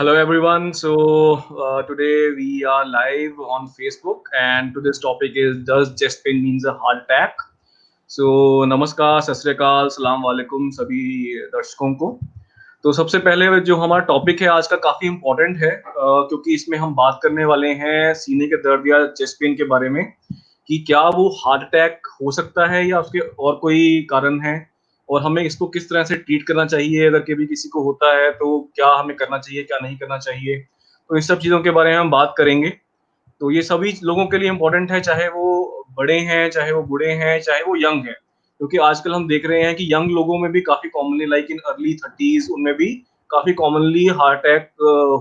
Hello everyone. Today we are live on Facebook, and today's topic is, does chest pain means a heart attack? So नमस्कार, सत श्री अकाल, सलाम वालेकुम सभी दर्शकों को। तो सबसे पहले जो हमारा टॉपिक है आज का काफी इम्पोर्टेंट है, क्योंकि इसमें हम बात करने वाले हैं सीने के दर्द या चेस्ट पेन के बारे में कि क्या वो हार्ट अटैक हो सकता है या उसके और कोई कारण है, और हमें इसको किस तरह से ट्रीट करना चाहिए। अगर कभी किसी को होता है तो क्या हमें करना चाहिए, क्या नहीं करना चाहिए, तो इस सब चीज़ों के बारे में हम बात करेंगे। तो ये सभी लोगों के लिए इम्पोर्टेंट है, चाहे वो बड़े हैं, चाहे वो बूढ़े हैं, चाहे वो यंग हैं। क्योंकि आजकल हम देख रहे हैं कि यंग लोगों में भी काफ़ी commonly, like in early 30s, उनमें भी काफ़ी कॉमनली हार्ट अटैक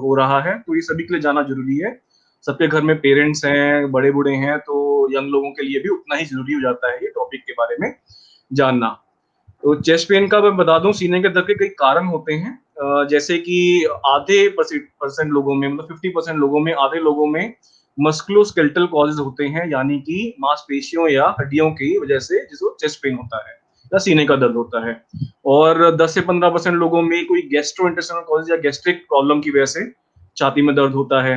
हो रहा है। तो ये सभी के लिए जानना ज़रूरी है। सबके घर में पेरेंट्स हैं, बड़े-बूढ़े हैं, तो यंग लोगों के लिए भी उतना ही ज़रूरी हो जाता है ये टॉपिक के बारे में जानना। तो चेस्ट पेन का मैं बता दूं, सीने के दर्द के कई कारण होते हैं। जैसे कि आधे परसेंट लोगों में, मतलब 50% लोगों में, आधे लोगों में मस्कुलोस्केलेटल कॉजेज होते हैं, यानी कि मांसपेशियों या हड्डियों की वजह से जिसको चेस्ट पेन होता है या सीने का दर्द होता है। और 10 से 15% लोगों में कोई गैस्ट्रो इंटेस्टाइनल कॉजेज या गैस्ट्रिक प्रॉब्लम की वजह से छाती में दर्द होता है।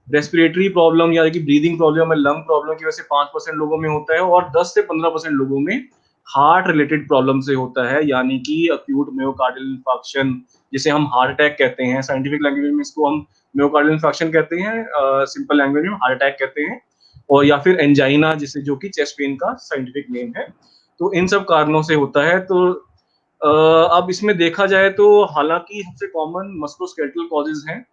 रेस्पिरेटरी प्रॉब्लम यानी कि ब्रीदिंग प्रॉब्लम या लंग प्रॉब्लम की वजह से 5% लोगों में होता है, और 10 से 15% लोगों में हार्ट रिलेटेड प्रॉब्लम से होता है, यानी कि अक्यूट मायोकार्डियल इंफार्क्शन, जिसे हम हार्ट अटैक कहते हैं। साइंटिफिक लैंग्वेज में इसको हम मायोकार्डियल इंफार्क्शन कहते हैं, सिंपल लैंग्वेज में हार्ट अटैक कहते हैं। और या फिर एंजाइना, जिसे जो कि चेस्ट पेन का साइंटिफिक नेम है। तो इन सब कारणों से होता है। तो अब इसमें देखा जाए तो हालांकि सबसे कॉमन मस्कुलोस्केलेटल कॉजेज हैं,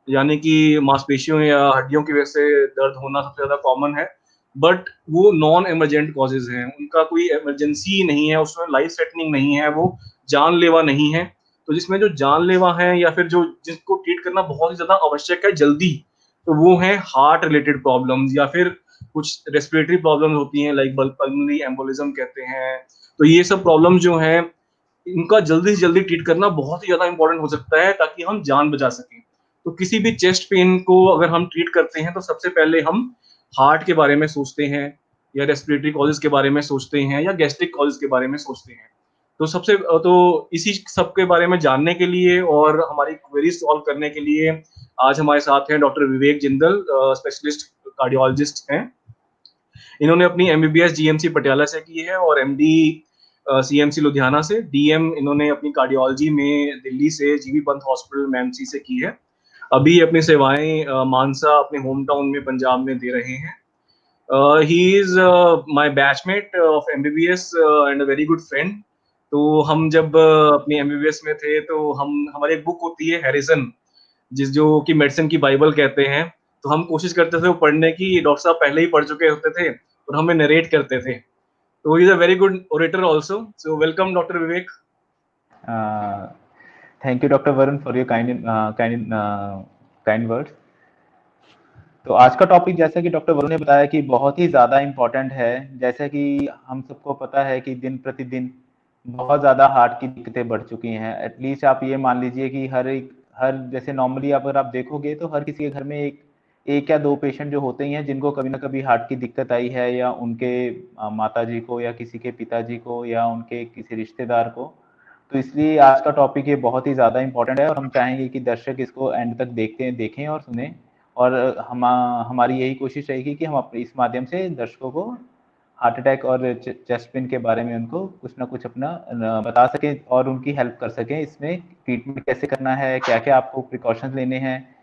यानी कि मांसपेशियों या हड्डियों की वजह से दर्द होना सबसे ज्यादा कॉमन है। बट वो नॉन इमरजेंट कॉजेज हैं, उनका कोई इमरजेंसी नहीं है, उसमें लाइफ थ्रेटनिंग नहीं है, वो जानलेवा नहीं है। तो जिसमें जो जानलेवा है या फिर जो जिसको ट्रीट करना बहुत ही ज्यादा आवश्यक है जल्दी, तो वो है हार्ट रिलेटेड प्रॉब्लम्स या फिर कुछ रेस्पिरेटरी प्रॉब्लम होती हैं, लाइक पल्मोनरी एम्बोलिज्म कहते हैं। तो ये सब प्रॉब्लम जो हैं, इनका जल्दी से जल्दी ट्रीट करना बहुत ही ज्यादा इंपॉर्टेंट हो सकता है, ताकि हम जान बचा सकें। तो किसी भी चेस्ट पेन को अगर हम ट्रीट करते हैं तो सबसे पहले हम हार्ट के बारे में सोचते हैं, या रेस्पिरेटरी कॉजेज के बारे में सोचते हैं, या गैस्ट्रिक कॉजेज के बारे में सोचते हैं। तो इसी सब के बारे में जानने के लिए और हमारी क्वेरी सॉल्व करने के लिए आज हमारे साथ हैं doctor Vivek Jindal, specialist cardiologist हैं। इन्होंने अपनी एमबीबीएस जीएमसी पटियाला से की है और एमडी सीएमसी लुधियाना से। डीएम इन्होंने अपनी कार्डियोलॉजी में दिल्ली से जीबी पंत हॉस्पिटल मैमसी से की है। अभी अपनी सेवाएं मानसा, अपने होम टाउन में पंजाब में दे रहे हैं। He is my batchmate of MBBS and a very good friend. तो हम जब अपनी एमबीबीएस में थे तो हम हमारी एक बुक होती है हैरिसन, जिस जो कि मेडिसिन की बाइबल कहते हैं। तो हम कोशिश करते थे वो पढ़ने की, डॉक्टर साहब पहले ही पढ़ चुके होते थे और हमें नरेट करते थे। तो he is a very good orator also. So welcome doctor Vivek. Thank you doctor Varun for your kind words. तो आज का टॉपिक, जैसा कि डॉक्टर वरुण ने बताया, कि बहुत ही ज़्यादा इम्पोर्टेंट है। जैसा कि हम सबको पता है कि दिन प्रतिदिन बहुत ज़्यादा हार्ट की दिक्कतें बढ़ चुकी हैं। एटलीस्ट आप ये मान लीजिए कि हर जैसे नॉर्मली अगर आप देखोगे तो हर किसी के घर में एक एक या दो पेशेंट जो होते ही हैं जिनको कभी ना कभी हार्ट की दिक्कत आई है, या उनके माता जी को, या किसी के पिताजी को, या उनके किसी रिश्तेदार को। तो इसलिए आज का टॉपिक ये बहुत ही ज़्यादा इम्पोर्टेंट है, और हम चाहेंगे कि दर्शक इसको एंड तक देखें और सुने। और हमारी यही कोशिश रहेगी कि हम इस माध्यम से दर्शकों को हार्ट अटैक और चेस्ट पेन के बारे में उनको कुछ ना कुछ अपना बता सकें, और उनकी हेल्प कर सकें। इसमें ट्रीटमेंट कैसे करना है, क्या क्या आपको प्रिकॉशंस लेने हैं,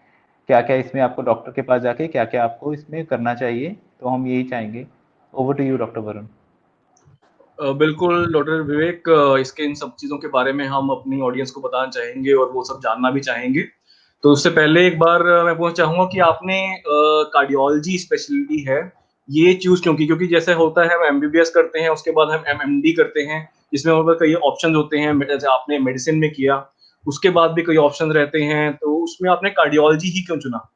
क्या क्या इसमें आपको डॉक्टर के पास जाके क्या क्या आपको इसमें करना चाहिए, तो हम यही चाहेंगे। Over to you doctor Varun. बिल्कुल डॉक्टर विवेक, इसके इन सब चीज़ों के बारे में हम अपनी ऑडियंस को बताना चाहेंगे और वो सब जानना भी चाहेंगे। तो उससे पहले एक बार मैं पूछना चाहूँगा कि आपने कार्डियोलॉजी स्पेशलिटी है ये चूज क्यों की? क्योंकि जैसे होता है हम एमबीबीएस करते हैं, उसके बाद हम एमएमडी करते हैं, जिसमें हमारे पास कई ऑप्शन होते हैं। जैसे आपने मेडिसिन में किया, उसके बाद भी कई ऑप्शन रहते हैं, तो उसमें आपने कार्डियोलॉजी ही क्यों चुना?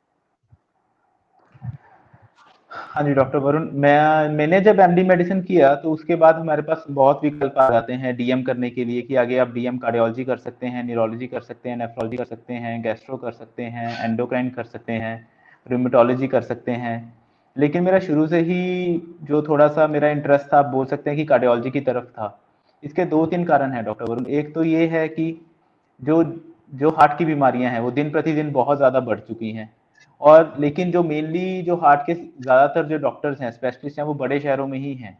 हाँ जी डॉक्टर वरुण, मैंने जब एमडी मेडिसिन किया तो उसके बाद हमारे पास बहुत विकल्प आ जाते हैं डीएम करने के लिए, कि आगे आप डीएम कार्डियोलॉजी कर सकते हैं, न्यूरोलॉजी कर सकते हैं, नेफ्रोलॉजी कर सकते हैं, गैस्ट्रो कर सकते हैं, एंडोक्राइन कर सकते हैं, रूमेटोलॉजी कर सकते हैं। लेकिन मेरा शुरू से ही जो थोड़ा सा मेरा इंटरेस्ट था, आप बोल सकते हैं कि कार्डियोलॉजी की तरफ था। इसके दो तीन कारण हैं डॉक्टर वरुण। एक तो ये है कि जो जो हार्ट की बीमारियां हैं वो दिन प्रतिदिन बहुत ज्यादा बढ़ चुकी हैं। और लेकिन जो मेनली जो हार्ट के ज्यादातर जो डॉक्टर्स हैं, स्पेशलिस्ट हैं, वो बड़े शहरों में ही हैं।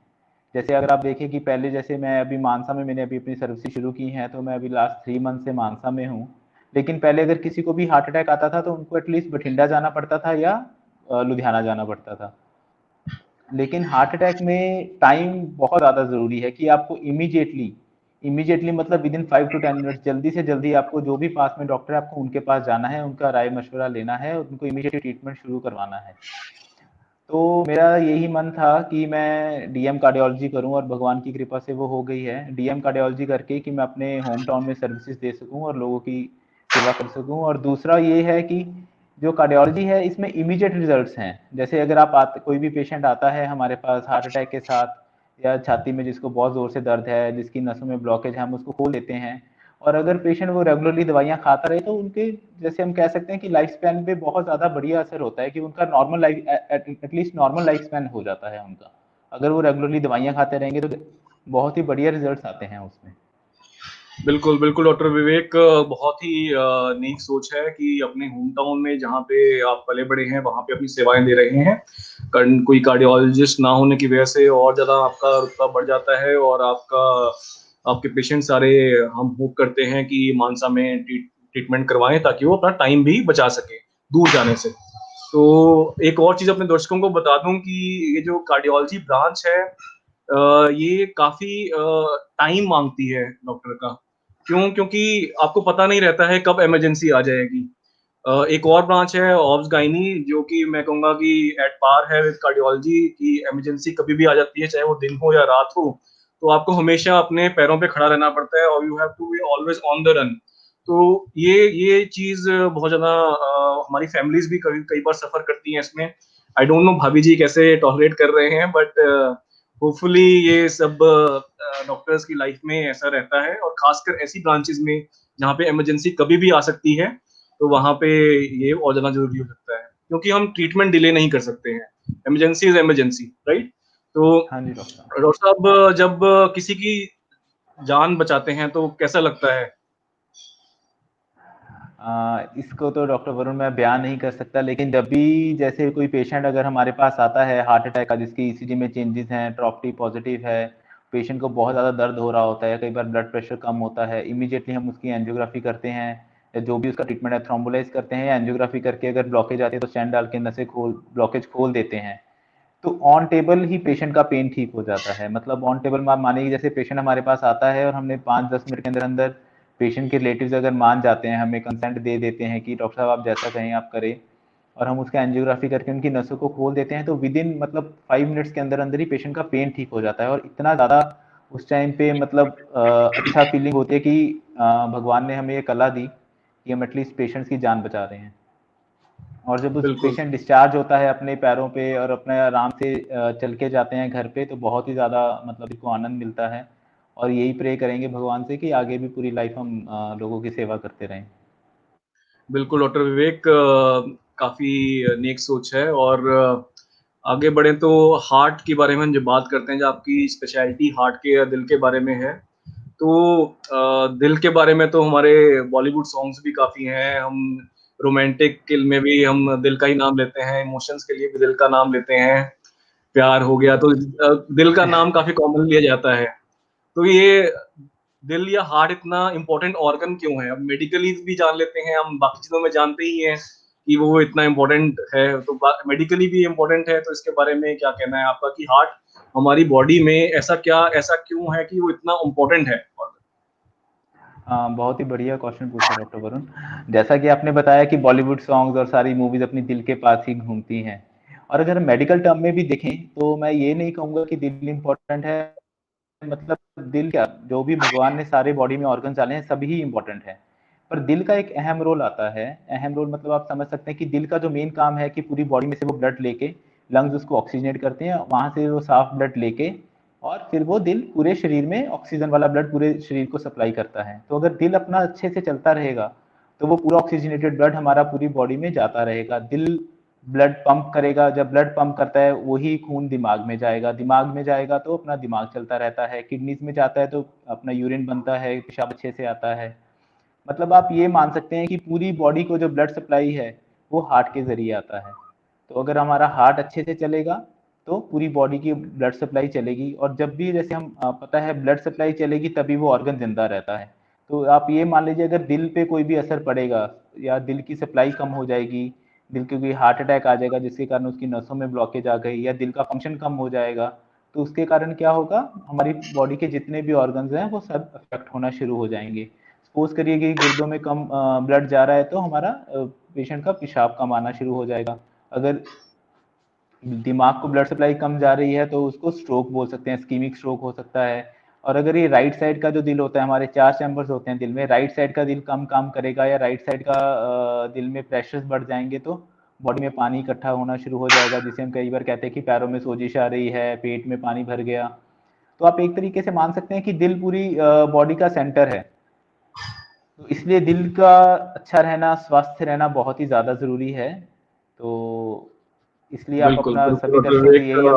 जैसे अगर आप देखें कि पहले, जैसे मैं अभी मानसा में, मैंने अभी अपनी सर्विस शुरू की है, तो मैं अभी लास्ट 3 मंथ से मानसा में हूँ। लेकिन पहले अगर किसी को भी हार्ट अटैक आता था तो उनको एटलीस्ट बठिंडा जाना पड़ता था या लुधियाना जाना पड़ता था। लेकिन हार्ट अटैक में टाइम बहुत ज़्यादा ज़रूरी है कि आपको इमीडिएटली, इमीडिएटली मतलब विद इन 5 to 10 मिनट्स, जल्दी से जल्दी आपको जो भी पास में डॉक्टर है आपको उनके पास जाना है, उनका राय मशवरा लेना है, उनको इमीडिएटली ट्रीटमेंट शुरू करवाना है। तो मेरा यही मन था कि मैं डीएम कार्डियोलॉजी करूं, और भगवान की कृपा से वो हो गई है। डीएम कार्डियोलॉजी करके कि मैं अपने होम टाउन में सर्विसेज दे सकूं और लोगों की सेवा कर सकूं। और दूसरा ये है कि जो कार्डियोलॉजी है इसमें इमीडिएट रिजल्ट्स हैं। जैसे अगर आप कोई भी पेशेंट आता है हमारे पास हार्ट अटैक के साथ, या छाती में जिसको बहुत ज़ोर से दर्द है, जिसकी नसों में ब्लॉकेज है, हम उसको खोल देते हैं। और अगर पेशेंट वो रेगुलरली दवाइयाँ खाता रहे तो उनके, जैसे हम कह सकते हैं कि लाइफ स्पैन पे बहुत ज़्यादा बढ़िया असर होता है, कि उनका normal life, at least normal life span हो जाता है उनका, अगर वो रेगुलरली दवाइयाँ खाते रहेंगे तो बहुत ही बढ़िया रिजल्ट्स आते हैं उसमें। बिल्कुल बिल्कुल डॉक्टर विवेक, बहुत ही नेक सोच है कि अपने होम टाउन में जहाँ पे आप पले बड़े हैं वहाँ पे अपनी सेवाएं दे रहे हैं। कोई कार्डियोलॉजिस्ट ना होने की वजह से और ज़्यादा आपका रुतबा बढ़ जाता है, और आपका आपके पेशेंट सारे, हम होप करते हैं कि मानसा में ट्रीटमेंट करवाएं ताकि वो अपना टाइम भी बचा सके दूर जाने से। तो एक और चीज़ अपने दर्शकों को बता दूं कि ये जो कार्डियोलॉजी ब्रांच है, ये काफ़ी टाइम मांगती है डॉक्टर का। क्यों? क्योंकि आपको पता नहीं रहता है कब इमरजेंसी आ जाएगी। एक और ब्रांच है ऑब्स गायनी, जो कि मैं कहूँगा कि एट पार है विद कार्डियोलॉजी, की इमरजेंसी कभी भी आ जाती है, चाहे वो दिन हो या रात हो। तो आपको हमेशा अपने पैरों पे खड़ा रहना पड़ता है, और you have to be always on the run. तो ये चीज़ बहुत ज़्यादा हमारी फैमिलीज भी कभी कई बार सफ़र करती हैं इसमें। आई डोंट नो भाभी जी कैसे टॉलरेट कर रहे हैं, बट होपफुली ये सब डॉक्टर्स की लाइफ में ऐसा रहता है, और खासकर ऐसी ब्रांचेस में जहाँ पे इमरजेंसी कभी भी आ सकती है, तो वहाँ पे ये और ज़्यादा ज़रूरी हो सकता है, क्योंकि हम ट्रीटमेंट डिले नहीं कर सकते हैं। Emergency is emergency, right? तो हाँ जी डॉक्टर साहब। डॉक्टर साहब, जब किसी की जान बचाते हैं तो कैसा लगता है? इसको तो डॉक्टर वरुण मैं बयान नहीं कर सकता, लेकिन जब भी जैसे कोई पेशेंट अगर हमारे पास आता है हार्ट अटैक का, जिसकी ईसीजी में चेंजेस हैं, ट्रॉपटी पॉजिटिव है, पेशेंट को बहुत ज़्यादा दर्द हो रहा होता है, कई बार ब्लड प्रेशर कम होता है, इमीडिएटली हम उसकी एंजियोग्राफी करते हैं, या जो भी उसका ट्रीटमेंट है थ्रोम्बोलाइज करते हैं, या एंजियोग्राफी करके अगर ब्लॉकेज आती है तो स्टेंट डाल के नसें खोल, ब्लॉकेज खोल देते हैं। तो ऑन टेबल ही पेशेंट का पेन ठीक हो जाता है। मतलब ऑन टेबल में आप मानिए, जैसे पेशेंट हमारे पास आता है और हमने 5-10 मिनट के अंदर अंदर पेशेंट के रिलेटिव्स अगर मान जाते हैं, हमें कंसेंट दे देते हैं कि डॉक्टर साहब आप जैसा कहें आप करें, और हम उसका एंजियोग्राफी करके उनकी नसों को खोल देते हैं, तो विद इन मतलब 5 मिनट्स के अंदर अंदर ही पेशेंट का पेन ठीक हो जाता है। और इतना ज़्यादा उस टाइम पे मतलब अच्छा फीलिंग होती है कि भगवान ने हमें ये कला दी कि हम एटलीस्ट पेशेंट्स की जान बचा रहे हैं। और जब उस बिल्कुल पेशेंट डिस्चार्ज होता है अपने पैरों पे और अपने आराम से चल के जाते हैं घर पे, तो बहुत ही ज़्यादा मतलब इसको आनंद मिलता है। और यही प्रे करेंगे भगवान से कि आगे भी पूरी लाइफ हम लोगों की सेवा करते रहें। बिल्कुल डॉक्टर विवेक, काफ़ी नेक सोच है। और आगे बढ़े तो हार्ट के बारे में हम जब बात करते हैं, जब आपकी स्पेशलिटी हार्ट के या दिल के बारे में है, तो दिल के बारे में तो हमारे बॉलीवुड सॉन्ग्स भी काफ़ी हैं। हम रोमांटिक किल में भी हम दिल का ही नाम लेते हैं, इमोशंस के लिए भी दिल का नाम लेते हैं। प्यार हो गया तो दिल का नाम काफ़ी कॉमन लिया जाता है। तो ये दिल या हार्ट इतना इम्पोर्टेंट ऑर्गन क्यों है? अब मेडिकली भी जान लेते हैं, हम बाकी चीज़ों में जानते ही हैं कि वो इतना इम्पोर्टेंट है, तो मेडिकली भी इम्पोर्टेंट है। तो इसके बारे में क्या कहना है आपका कि हार्ट हमारी बॉडी में ऐसा क्यों है कि वो इतना इम्पोर्टेंट है? बहुत ही बढ़िया क्वेश्चन पूछा डॉक्टर वरुण। जैसा कि आपने बताया कि बॉलीवुड सॉन्ग्स और सारी मूवीज अपनी दिल के पास ही घूमती हैं, और अगर मेडिकल टर्म में भी देखें तो मैं ये नहीं कहूँगा कि दिल इम्पोर्टेंट है। मतलब दिल क्या, जो भी भगवान ने सारे बॉडी में ऑर्गन डाले हैं सभी ही इंपॉर्टेंट है, पर दिल का एक अहम रोल आता है। अहम रोल मतलब आप समझ सकते हैं कि दिल का जो मेन काम है कि पूरी बॉडी में से वो ब्लड लेके, लंग्स उसको ऑक्सीजनेट करते हैं, वहां से वो साफ ब्लड लेके, और फिर वो दिल पूरे शरीर में ऑक्सीजन वाला ब्लड पूरे शरीर को सप्लाई करता है। तो अगर दिल अपना अच्छे से चलता रहेगा तो वो पूरा ऑक्सीजनेटेड ब्लड हमारा पूरी बॉडी में जाता रहेगा। दिल ब्लड पंप करेगा, जब ब्लड पंप करता है वही खून दिमाग में जाएगा, दिमाग में जाएगा तो अपना दिमाग चलता रहता है, किडनीज में जाता है तो अपना यूरिन बनता है, पेशाब अच्छे से आता है। मतलब आप ये मान सकते हैं कि पूरी बॉडी को जो ब्लड सप्लाई है वो हार्ट के जरिए आता है। तो अगर हमारा हार्ट अच्छे से चलेगा तो पूरी बॉडी की ब्लड सप्लाई चलेगी, और जब भी जैसे हम पता है ब्लड सप्लाई चलेगी तभी वो ऑर्गन जिंदा रहता है। तो आप ये मान लीजिए अगर दिल पे कोई भी असर पड़ेगा या दिल की सप्लाई कम हो जाएगी, दिल के कोई हार्ट अटैक आ जाएगा जिसके कारण उसकी नसों में ब्लॉकेज आ गई, या दिल का फंक्शन कम हो जाएगा, तो उसके कारण क्या होगा, हमारी बॉडी के जितने भी ऑर्गन्स हैं वो सब अफेक्ट होना शुरू हो जाएंगे। सपोज करिए कि गुर्दों में कम ब्लड जा रहा है तो हमारा पेशेंट का पेशाब कम आना शुरू हो जाएगा। अगर दिमाग को ब्लड सप्लाई कम जा रही है तो उसको स्ट्रोक बोल सकते हैं, स्कीमिक स्ट्रोक हो सकता है। और अगर ये राइट साइड का जो दिल होता है, हमारे 4 चैम्बर्स होते हैं दिल में, राइट साइड का दिल कम काम करेगा या राइट साइड का दिल में प्रेशर्स बढ़ जाएंगे तो बॉडी में पानी इकट्ठा होना शुरू हो जाएगा, जिसे हम कई बार कहते हैं कि पैरों में सोजिश आ रही है, पेट में पानी भर गया। तो आप एक तरीके से मान सकते हैं कि दिल पूरी बॉडी का सेंटर है। तो इसलिए दिल का अच्छा रहना, स्वस्थ रहना बहुत ही ज़्यादा ज़रूरी है। तो इसलिए आप बिल्कुल, अपना बिल्कुल सभी मतलब दर्शकों से एक यही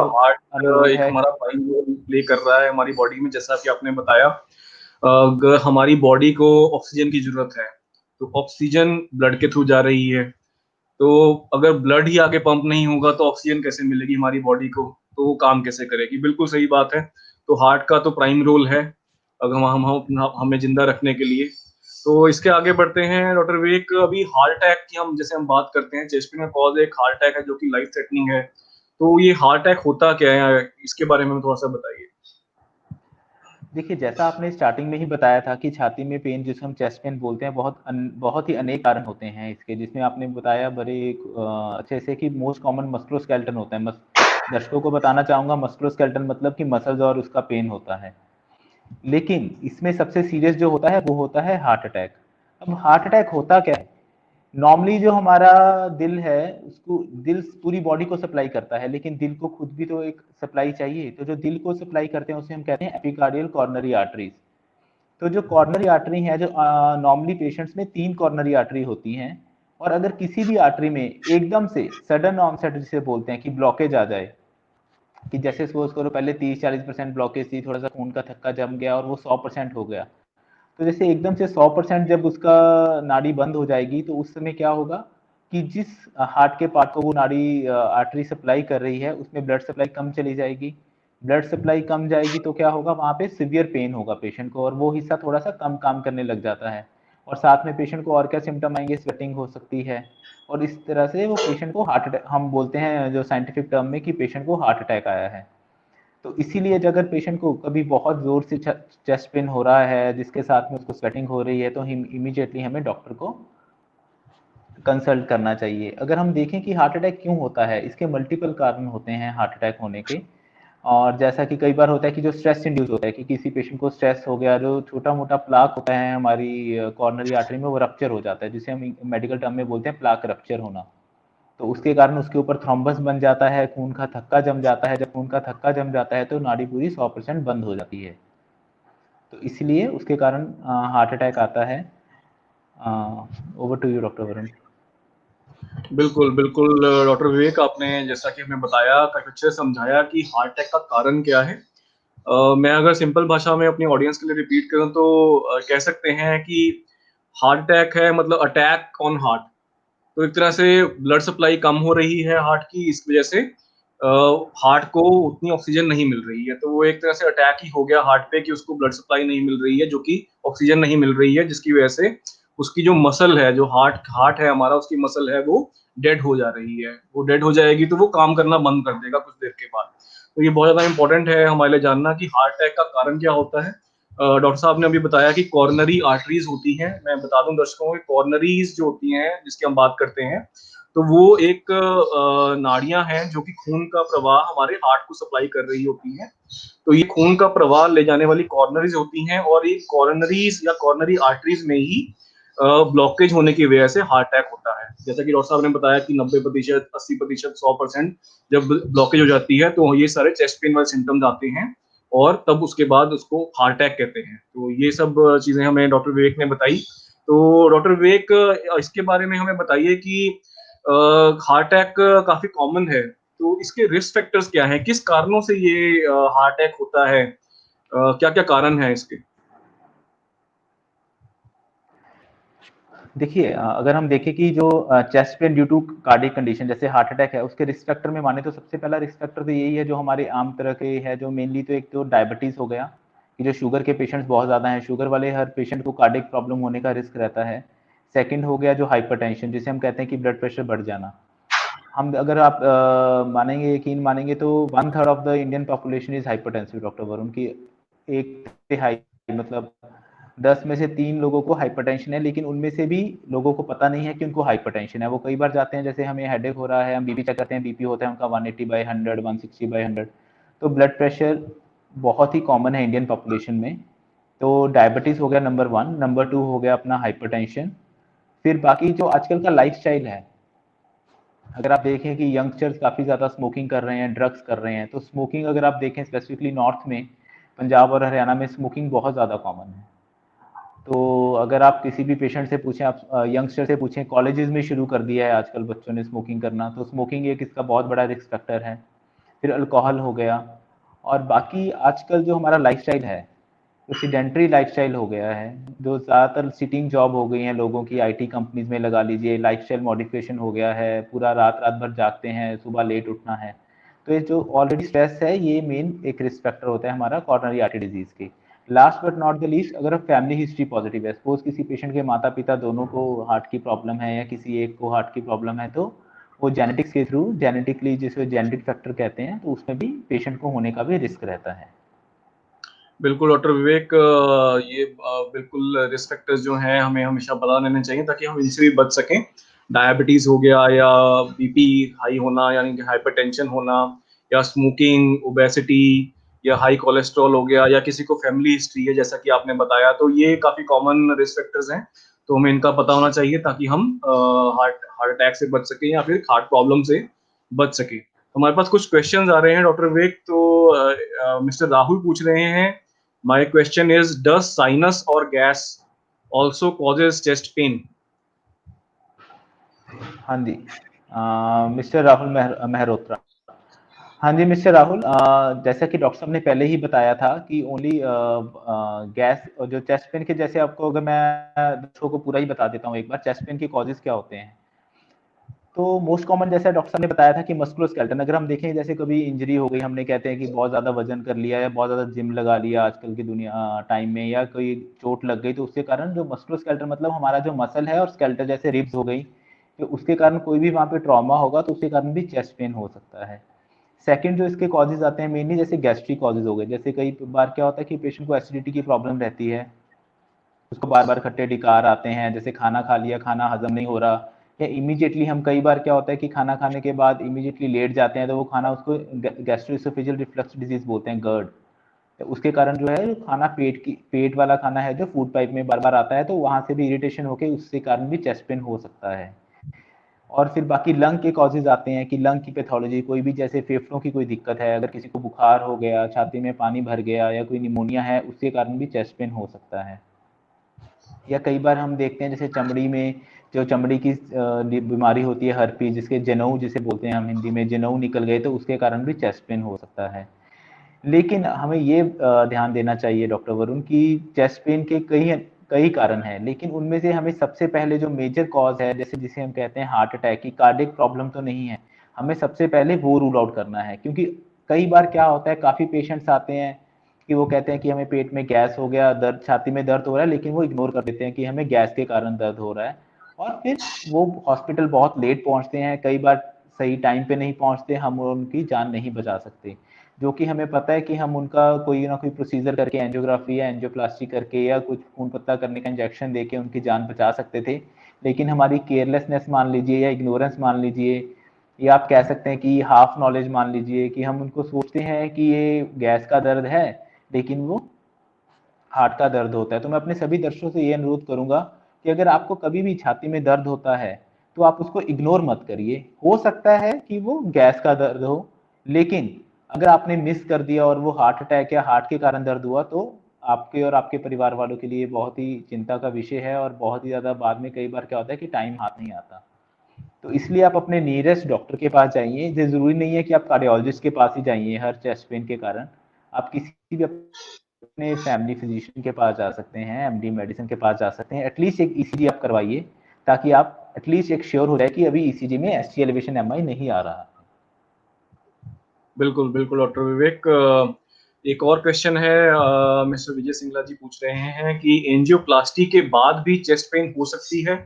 अनुरोध एक है। हमारा प्राइम रोल प्ले कर रहा है हमारी बॉडी में, जैसा कि आपने बताया। अगर हमारी बॉडी को ऑक्सीजन की ज़रूरत है, तो ऑक्सीजन ब्लड के थ्रू जा रही है। तो अगर ब्लड ही आगे पंप नहीं होगा तो ऑक्सीजन कैसे मिलेगी हमारी बॉडी को? तो वो काम कैसे करेगी? बिल्कुल सही बात है। तो हार्ट का तो प्राइम रोल है, अगर हम हमें ज़िंदा रखने के लिए। तो इसके आगे बढ़ते हैं डॉक्टर विवेक। अभी हार्ट अटैक की जैसे हम बात करते हैं, चेस्ट पेन का कॉज़ एक हार्ट अटैक है जो कि लाइफ थ्रेटनिंग है। तो ये हार्ट अटैक होता क्या है? इसके बारे में थोड़ा-सा बताइए। देखिए, जैसा आपने स्टार्टिंग में ही बताया था कि छाती में पेन जिसे हम चेस्ट पेन बोलते हैं, बहुत ही अनेक कारण होते हैं इसके, जिसमें आपने बताया बड़े अच्छे से कि मोस्ट कॉमन मस्कुलोस्केलेटल होता है। दर्शकों को बताना चाहूंगा, मस्कुलोस्केलेटल मतलब कि मसल्स और उसका पेन होता है। लेकिन इसमें सबसे सीरियस जो होता है वो होता है हार्ट अटैक। अब हार्ट अटैक होता क्या है? नॉर्मली जो हमारा दिल है उसको, दिल पूरी बॉडी को सप्लाई करता है, लेकिन दिल को खुद भी तो एक सप्लाई चाहिए। तो जो दिल को सप्लाई करते हैं उसे हम कहते हैं एपिकार्डियल कॉर्नरी आर्टरीज। तो जो कॉर्नरी आर्टरी है, जो नॉर्मली पेशेंट्स में 3 कॉर्नरी आर्टरी होती हैं, और अगर किसी भी आर्टरी में एकदम से सडन ऑनसेट जिसे बोलते हैं कि ब्लॉकेज आ जाए, कि जैसे सपोज करो पहले 30-40% ब्लॉकेज थी, थोड़ा सा खून का थक्का जम गया और वो 100% हो गया। तो जैसे एकदम से 100% जब उसका नाड़ी बंद हो जाएगी तो उस समय क्या होगा कि जिस हार्ट के पार्ट को वो नाड़ी आर्टरी सप्लाई कर रही है उसमें ब्लड सप्लाई कम चली जाएगी। ब्लड सप्लाई कम जाएगी तो क्या होगा, वहाँ पे सिवियर पेन होगा पेशेंट को, और वो हिस्सा थोड़ा सा कम काम करने लग जाता है। और साथ में पेशेंट को और क्या सिम्टम आएंगे, स्वेटिंग हो सकती है। और इस तरह से वो पेशेंट को हार्ट अटैक, हम बोलते हैं जो साइंटिफिक टर्म में कि पेशेंट को हार्ट अटैक आया है। तो इसीलिए अगर पेशेंट को कभी बहुत ज़ोर से चेस्ट पेन हो रहा है जिसके साथ में उसको स्वेटिंग हो रही है तो इमीडिएटली हमें डॉक्टर को कंसल्ट करना चाहिए। अगर हम देखें कि हार्ट अटैक क्यों होता है, इसके मल्टीपल कारण होते हैं हार्ट अटैक होने के। और जैसा कि कई बार होता है कि जो स्ट्रेस इंड्यूस होता है, कि किसी पेशेंट को स्ट्रेस हो गया, जो छोटा मोटा प्लाक होता है हमारी कॉर्नरी आर्टरी में वो रप्चर हो जाता है, जिसे हम मेडिकल टर्म में बोलते हैं प्लाक रप्चर होना। तो उसके कारण उसके ऊपर थ्रोम्बस बन जाता है, खून का थक्का जम जाता है। जब खून का थक्का जम जाता है तो नाड़ी पूरी 100% बंद हो जाती है। तो इसलिए उसके कारण हार्ट अटैक आता है। Over to you doctor Varun. बिल्कुल, बिल्कुल डॉक्टर विवेक, आपने जैसा कि हमें बताया, काफ़ी अच्छे से समझाया कि हार्ट अटैक का कारण क्या है। मैं अगर सिंपल भाषा में अपनी ऑडियंस के लिए रिपीट करूँ तो कह सकते हैं कि हार्ट अटैक है मतलब अटैक ऑन हार्ट। तो एक तरह से ब्लड सप्लाई कम हो रही है हार्ट की, इस वजह से हार्ट को उतनी ऑक्सीजन नहीं मिल रही है। तो वो एक तरह से अटैक ही हो गया हार्ट पे कि उसको ब्लड सप्लाई नहीं मिल रही है, जो कि ऑक्सीजन नहीं मिल रही है, जिसकी वजह से उसकी जो मसल है, जो हार्ट हार्ट है हमारा, उसकी मसल है वो डेड हो जा रही है। वो डेड हो जाएगी तो वो काम करना बंद कर देगा कुछ देर के बाद। तो ये बहुत ज़्यादा इम्पोर्टेंट है हमारे लिए जानना कि हार्ट अटैक का कारण क्या होता है। डॉक्टर साहब ने अभी बताया कि कॉर्नरी आर्टरीज होती हैं। मैं बता दूं दर्शकों को, कॉर्नरीज जो होती हैं जिसकी हम बात करते हैं, तो वो एक नाड़ियां हैं जो कि खून का प्रवाह हमारे हार्ट को सप्लाई कर रही होती हैं। तो ये खून का प्रवाह ले जाने वाली कॉर्नरीज होती हैं, और ये कॉर्नरीज या कॉर्नरी आर्टरीज में ही ब्लॉकेज होने की वजह से हार्ट अटैक होता है। जैसा कि डॉक्टर साहब ने बताया कि 90%, 80%, 100% जब ब्लॉकेज हो जाती है तो ये सारे चेस्ट पेन वाले सिम्टम्स आते हैं, और तब उसके बाद उसको हार्ट अटैक कहते हैं। तो ये सब चीजें हमें डॉक्टर विवेक ने बताई। तो डॉक्टर विवेक, इसके बारे में हमें बताइए कि हार्ट अटैक काफी कॉमन है, तो इसके रिस्क फैक्टर्स क्या हैं? किस कारणों से ये हार्ट अटैक होता है? क्या क्या कारण है इसके? देखिए अगर हम देखें कि जो chest pain due to cardiac condition जैसे हार्ट अटैक है, उसके रिस्क फैक्टर में माने तो सबसे पहला रिस्क फैक्टर तो यही है जो हमारे आम तरह के है, जो मेनली तो एक तो डायबिटीज हो गया कि जो शुगर के पेशेंट्स बहुत ज़्यादा हैं, शुगर वाले हर पेशेंट को कार्डियक प्रॉब्लम होने का रिस्क रहता है। सेकंड हो गया जो हाइपरटेंशन, जिसे हम कहते हैं कि ब्लड प्रेशर बढ़ जाना। हम अगर आप मानेंगे, यकीन मानेंगे तो 1/3 of the Indian population is hypertensive doctor Varun की। एक तिहाई मतलब 10 में से 3 लोगों को हाइपरटेंशन है, लेकिन उनमें से भी लोगों को पता नहीं है कि उनको हाइपरटेंशन है। वो कई बार जाते हैं, जैसे हमें हेडेक हो रहा है, हम बीपी चेक करते हैं, बीपी होता है उनका 180/100, 160/100। तो ब्लड प्रेशर बहुत ही कॉमन है इंडियन पॉपुलेशन में। तो डायबिटीज हो गया नंबर 1, नंबर 2 हो गया अपना हाइपरटेंशन। फिर बाकी जो आजकल का लाइफस्टाइल है, अगर आप देखें कि यंगस्टर्स काफ़ी ज़्यादा स्मोकिंग कर रहे हैं, ड्रग्स कर रहे हैं, तो स्मोकिंग अगर आप देखें स्पेसिफिकली नॉर्थ में, पंजाब और हरियाणा में स्मोकिंग बहुत ज़्यादा कॉमन है। तो अगर आप किसी भी पेशेंट से पूछें, आप यंगस्टर से पूछें, कॉलेजेस में शुरू कर दिया है आजकल बच्चों ने स्मोकिंग करना, तो स्मोकिंग एक इसका बहुत बड़ा रिस्क फैक्टर है। फिर अल्कोहल हो गया, और बाकी आजकल जो हमारा लाइफस्टाइल है, तो सीडेंटरी लाइफस्टाइल हो गया है, जो ज़्यादातर सिटिंग जॉब हो गई हैं लोगों की, आईटी कंपनीज में लगा लीजिए, लाइफस्टाइल मॉडिफिकेशन हो गया है, पूरा रात रात भर जागते हैं, सुबह लेट उठना है। तो ये जो ऑलरेडी स्ट्रेस है, ये मेन एक रिस्क फैक्टर होता है हमारा कॉर्नरी आर्टरी डिजीज के। Last but not the least, अगर फैमिली हिस्ट्री पॉजिटिव है, सपोज किसी पेशेंट के माता पिता दोनों को हार्ट की प्रॉब्लम है या किसी एक को हार्ट की प्रॉब्लम है, तो वो जेनेटिक्स के थ्रू, जेनेटिकली जिसे जेनेटिक फैक्टर कहते हैं, तो उसमें भी पेशेंट को होने का भी रिस्क रहता है। बिल्कुल डॉक्टर विवेक, ये बिल्कुल रिस्क फैक्टर्स जो हैं हमें हमेशा पता रहने चाहिए ताकि हम इनसे भी बच सकें। डायबिटीज हो गया, या बीपी हाई होना यानी कि हाइपरटेंशन होना, या स्मोकिंग, ओबेसिटी, या हाई कोलेस्ट्रॉल हो गया, या किसी को फैमिली हिस्ट्री है जैसा कि आपने बताया, तो ये काफी कॉमन रिस्क फैक्टर्स हैं। तो हमें इनका पता होना चाहिए ताकि हम हार्ट हार्ट अटैक से बच सकें या फिर हार्ट प्रॉब्लम से बच सकें। हमारे पास कुछ क्वेश्चंस आ रहे हैं डॉक्टर विवेक। तो मिस्टर राहुल पूछ रहे हैं, My question is, does sinus or gas also causes chest pain? हाँ जी, मिस्टर राहुल मेहरोत्रा। हाँ जी मिस्टर राहुल, जैसा कि डॉक्टर साहब ने पहले ही बताया था कि ओनली गैस और जो चेस्ट पेन के, जैसे आपको अगर मैं दर्शकों को पूरा ही बता देता हूँ एक बार, चेस्ट पेन के कॉजेज क्या होते हैं। तो मोस्ट कॉमन, जैसा डॉक्टर साहब ने बताया था कि मस्कुलोस्केलेटल, अगर हम देखें जैसे कभी इंजरी हो गई, हमने कहते हैं कि बहुत ज़्यादा वजन कर लिया या बहुत ज़्यादा जिम लगा लिया आजकल की दुनिया टाइम में, या कोई चोट लग गई, तो उसके कारण जो मस्कुलोस्केलेटल मतलब हमारा जो मसल है, और स्केलेटल जैसे रिब्स हो गई, तो उसके कारण कोई भी वहाँ पे ट्रॉमा होगा तो उसके कारण भी चेस्ट पेन हो सकता है। सेकंड जो इसके कॉजेज आते हैं मेनली, जैसे गैस्ट्रिक कॉजेज हो गए, जैसे कई बार क्या होता है कि पेशेंट को एसिडिटी की प्रॉब्लम रहती है, उसको बार बार खट्टे डिकार आते हैं, जैसे खाना खा लिया, खाना हजम नहीं हो रहा, या इमीडिएटली हम कई बार क्या होता है कि खाना खाने के बाद इमीडिएटली लेट जाते हैं, तो वो खाना, उसको गैस्ट्रोइसोफेजियल रिफ्लक्स डिजीज बोलते हैं, गर्ड। तो उसके कारण जो है खाना, पेट वाला खाना है जो फूड पाइप में बार बार आता है, तो वहां से भी इरिटेशन होकर उसके कारण भी चेस्ट पेन हो सकता है। और फिर बाकी लंग के कॉजेज आते हैं कि लंग की पैथोलॉजी, कोई भी जैसे फेफड़ों की कोई दिक्कत है, अगर किसी को बुखार हो गया, छाती में पानी भर गया, या कोई निमोनिया है, उसके कारण भी चेस्ट पेन हो सकता है। या कई बार हम देखते हैं जैसे चमड़ी में, जो चमड़ी की बीमारी होती है हर्पी, जिसके जनेऊ जिसे बोलते हैं हम हिंदी में, जनेऊ निकल गए, तो उसके कारण भी चेस्ट पेन हो सकता है। लेकिन हमें ये ध्यान देना चाहिए डॉक्टर वरुण कि चेस्ट पेन के कई कई कारण हैं, लेकिन उनमें से हमें सबसे पहले जो मेजर कॉज है, जैसे जिसे हम कहते हैं हार्ट अटैक की, कार्डियक प्रॉब्लम तो नहीं है, हमें सबसे पहले वो रूल आउट करना है। क्योंकि कई बार क्या होता है, काफ़ी पेशेंट्स आते हैं कि वो कहते हैं कि हमें पेट में गैस हो गया, दर्द, छाती में दर्द हो रहा है, लेकिन वो इग्नोर कर देते हैं कि हमें गैस के कारण दर्द हो रहा है, और फिर वो हॉस्पिटल बहुत लेट पहुंचते हैं, कई बार सही टाइम पे नहीं पहुंचते, हम उनकी जान नहीं बचा सकते। जो कि हमें पता है कि हम उनका कोई ना कोई प्रोसीजर करके, एंजियोग्राफी या एंजियोप्लास्टी करके, या कुछ खून पतला करने का इंजेक्शन देके उनकी जान बचा सकते थे। लेकिन हमारी केयरलेसनेस मान लीजिए, या इग्नोरेंस मान लीजिए, या आप कह सकते हैं कि हाफ नॉलेज मान लीजिए, कि हम उनको सोचते हैं कि ये गैस का दर्द है, लेकिन वो हार्ट का दर्द होता है। तो मैं अपने सभी दर्शकों से ये अनुरोध करूंगा कि अगर आपको कभी भी छाती में दर्द होता है, तो आप उसको इग्नोर मत करिए। हो सकता है कि वो गैस का दर्द हो, लेकिन अगर आपने मिस कर दिया और वो हार्ट अटैक या हार्ट के कारण दर्द हुआ, तो आपके और आपके परिवार वालों के लिए बहुत ही चिंता का विषय है, और बहुत ही ज्यादा बाद में कई बार क्या होता है कि टाइम हाथ नहीं आता। तो इसलिए आप अपने नियरेस्ट डॉक्टर के पास जाइए। ये जरूरी नहीं है कि आप कार्डियोलॉजिस्ट के पास ही जाइए हर चेस्ट पेन के कारण, आप किसी भी अपने फैमिली फिजिशियन के पास जा सकते हैं, एमडी मेडिसिन के पास जा सकते हैं, एटलीस्ट एक ईसीजी आप करवाइए। ताकि आप एटलीस्ट एक श्योर हो जाए कि अभी ईसीजी में एसटी एलिवेशन एमआई नहीं आ रहा। बिल्कुल बिल्कुल डॉक्टर विवेक। एक और क्वेश्चन है, मिस्टर विजय सिंगला जी पूछ रहे हैं कि एंजियोप्लास्टी के बाद भी चेस्ट पेन हो सकती है।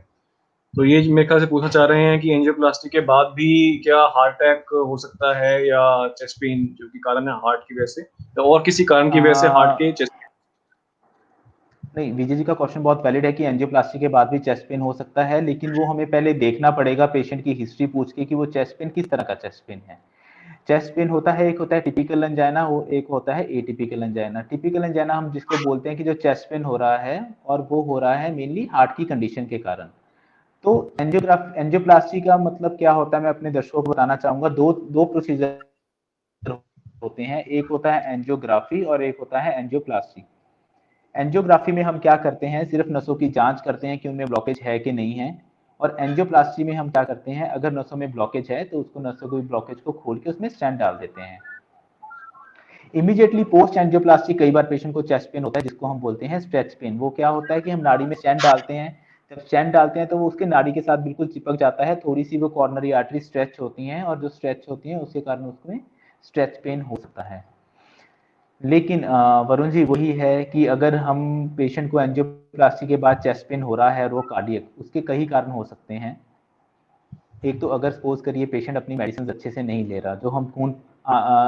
तो ये मेरे ख्याल से पूछना चाह रहे हैं कि एंजियोप्लास्टी के बाद भी क्या हार्ट अटैक हो सकता है या चेस्ट पेन जो कि कारण है हार्ट की वजह से या और किसी कारण की वजह से हार्ट के चेस्ट। नहीं, विजय जी का क्वेश्चन बहुत वैलिड है कि एंजियोप्लास्टी के बाद भी चेस्ट पेन हो सकता है, लेकिन वो हमें पहले देखना पड़ेगा पेशेंट की हिस्ट्री पूछ के कि वो चेस्ट पेन किस तरह का चेस्ट पेन है। चेस्ट पेन होता है, एक होता है टिपिकल एंजाइना, वो एक होता है एटिपिकल एंजाइना। टिपिकल एंजाइना हम जिसको बोलते हैं कि जो चेस्ट पेन हो रहा है और वो हो रहा है मेनली हार्ट की कंडीशन के कारण। तो एंजियोप्लास्टी का मतलब क्या होता है, मैं अपने दर्शकों को बताना चाहूंगा। दो दो प्रोसीजर होते हैं, एक होता है एंजियोग्राफी और एक होता है एंजियोप्लास्टी। एंजियोग्राफी में हम क्या करते हैं, सिर्फ नसों की जांच करते हैं कि उनमें ब्लॉकेज है कि नहीं है। और एंजियोप्लास्टी में हम क्या करते हैं, अगर नसों में ब्लॉकेज है तो उसको नसों को ब्लॉकेज को खोल के उसमें स्टेंट डाल देते हैं। इमीडिएटली पोस्ट एंजियोप्लास्टी कई बार पेशेंट को चेस्ट पेन होता है जिसको हम बोलते हैं स्ट्रेच पेन। वो क्या होता है कि हम नाड़ी में स्टेंट डालते हैं, जब स्टेंट डालते हैं तो वो उसके नाड़ी के साथ बिल्कुल चिपक जाता है, थोड़ी सी वो कॉर्नरी आर्टरी स्ट्रेच होती हैं और जो स्ट्रेच होती हैं उसके कारण उसमें स्ट्रेच पेन हो सकता है। लेकिन वरुण जी वही है कि अगर हम पेशेंट को एंजियोप्लास्टी के बाद चेस्ट पेन हो रहा है और वो कार्डियक, उसके कई कारण हो सकते हैं। एक तो अगर सपोज करिए पेशेंट अपनी मेडिसिन अच्छे से नहीं ले रहा, जो हम खून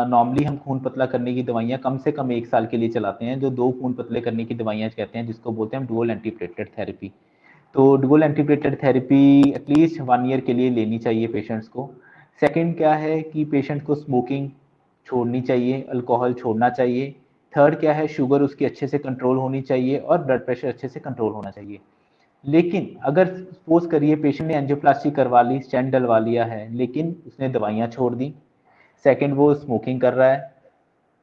नॉर्मली हम खून पतला करने की दवाइयाँ कम से कम 1 साल के लिए चलाते हैं, जो 2 खून पतले करने की दवाइयाँ कहते हैं, जिसको बोलते हैं हम डुअल एंटीप्लेटलेट थेरेपी। तो dual antiplatelet therapy at least 1 year के लिए लेनी चाहिए पेशेंट्स को। सेकंड क्या है कि पेशेंट को स्मोकिंग छोड़नी चाहिए, अल्कोहल छोड़ना चाहिए। थर्ड क्या है, शुगर उसकी अच्छे से कंट्रोल होनी चाहिए और ब्लड प्रेशर अच्छे से कंट्रोल होना चाहिए। लेकिन अगर सपोज करिए पेशेंट ने एंजियोप्लास्टी करवा ली, स्टेंट डलवा लिया है, लेकिन उसने दवाइयाँ छोड़ दी, सेकंड वो स्मोकिंग कर रहा है,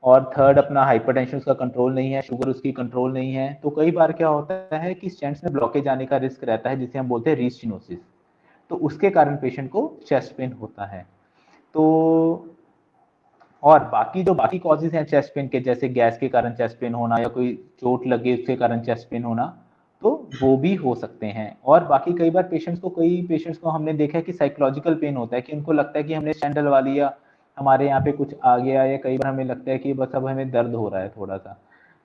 और थर्ड अपना हाइपरटेंशन उसका कंट्रोल नहीं है, शुगर उसकी कंट्रोल नहीं है, तो कई बार क्या होता है कि स्टेंट्स में ब्लॉकेज आने का रिस्क रहता है, जिसे हम बोलते हैं रीस्टिनोसिस। तो उसके कारण पेशेंट को चेस्ट पेन होता है। तो और बाकी जो बाकी कॉजेज हैं चेस्ट पेन के, जैसे गैस के कारण चेस्ट पेन होना या कोई चोट लगे उसके कारण चेस्ट पेन होना, तो वो भी हो सकते हैं। और बाकी कई बार कई पेशेंट्स को हमने देखा है कि साइकोलॉजिकल पेन होता है, कि उनको लगता है कि हमने स्टेंट डलवा लिया, हमारे यहाँ पे कुछ आ गया, या कई बार हमें लगता है कि बस अब हमें दर्द हो रहा है थोड़ा सा।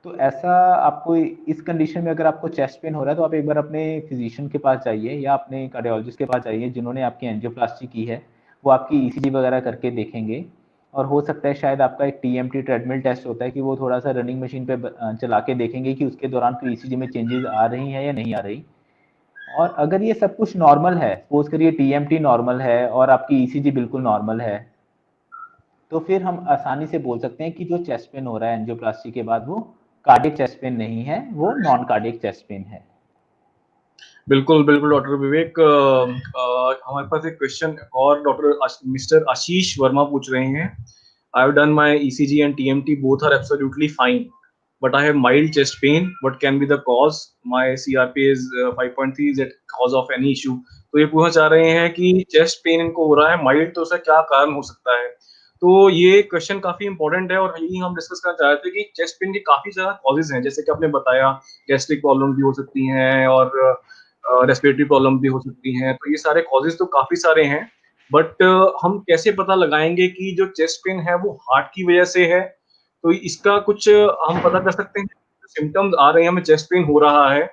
तो ऐसा आपको इस कंडीशन में अगर आपको चेस्ट पेन हो रहा है तो आप एक बार अपने फिजिशियन के पास जाइए या अपने कार्डियोलॉजिस्ट के पास जाइए जिन्होंने आपकी एंजियोप्लास्टी की है। वो आपकी ईसीजी वगैरह करके देखेंगे, और हो सकता है शायद आपका एक टीएमटी ट्रेडमिल टेस्ट होता है कि वो थोड़ा सा रनिंग मशीन पे चला के देखेंगे कि उसके दौरान कोई ईसीजी में चेंजेस आ रही हैं या नहीं आ रही। और अगर ये सब कुछ नॉर्मल है, सपोज करिए टीएमटी नॉर्मल है और आपकी ईसीजी बिल्कुल नॉर्मल है, तो फिर हम आसानी से बोल सकते हैं कि जो चेस्ट पेन हो रहा है एंजियोप्लास्टी के बाद वो कार्डियक चेस्ट पेन नहीं है, वो नॉन कार्डियक चेस्ट पेन है। बिल्कुल बिल्कुल डॉक्टर विवेक। हमारे पास एक क्वेश्चन और डॉक्टर मिस्टर आशीष वर्मा पूछ रहे हैं। I have done my ECG and TMT, both are absolutely fine, but I have mild chest pain, what can be the cause? My CRP is 5.3, is it cause of any issue? तो ये पूछना चाह रहे हैं कि chest pain इनको हो रहा है माइल्ड, तो उसका क्या कारण हो सकता है? तो ये क्वेश्चन काफी इंपॉर्टेंट है और यही हम डिस्कस करना चाह रहे थे कि चेस्ट पेन के काफी ज्यादा कॉजेज हैं, जैसे कि आपने बताया गैस्ट्रिक प्रॉब्लम भी हो सकती हैं और रेस्पिरेटरी प्रॉब्लम भी हो सकती हैं। तो ये सारे कॉजेज तो काफी सारे हैं, बट हम कैसे पता लगाएंगे कि जो चेस्ट पेन है वो हार्ट की वजह से है? तो इसका कुछ हम पता कर सकते हैं, सिम्टम्स आ रहे हैं हमें चेस्ट पेन हो रहा है,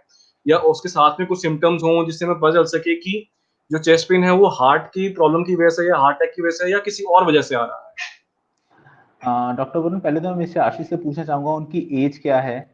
या उसके साथ में कुछ सिम्टम्स हों जिससे हमें पता चल सके कि जो चेस्ट पेन है वो हार्ट की प्रॉब्लम की वजह से या हार्ट अटैक की वजह से या किसी और वजह से आ रहा है? डॉक्टर वरुण, पहले तो मैं मिस्टर आशीष से पूछना चाहूंगा उनकी एज क्या है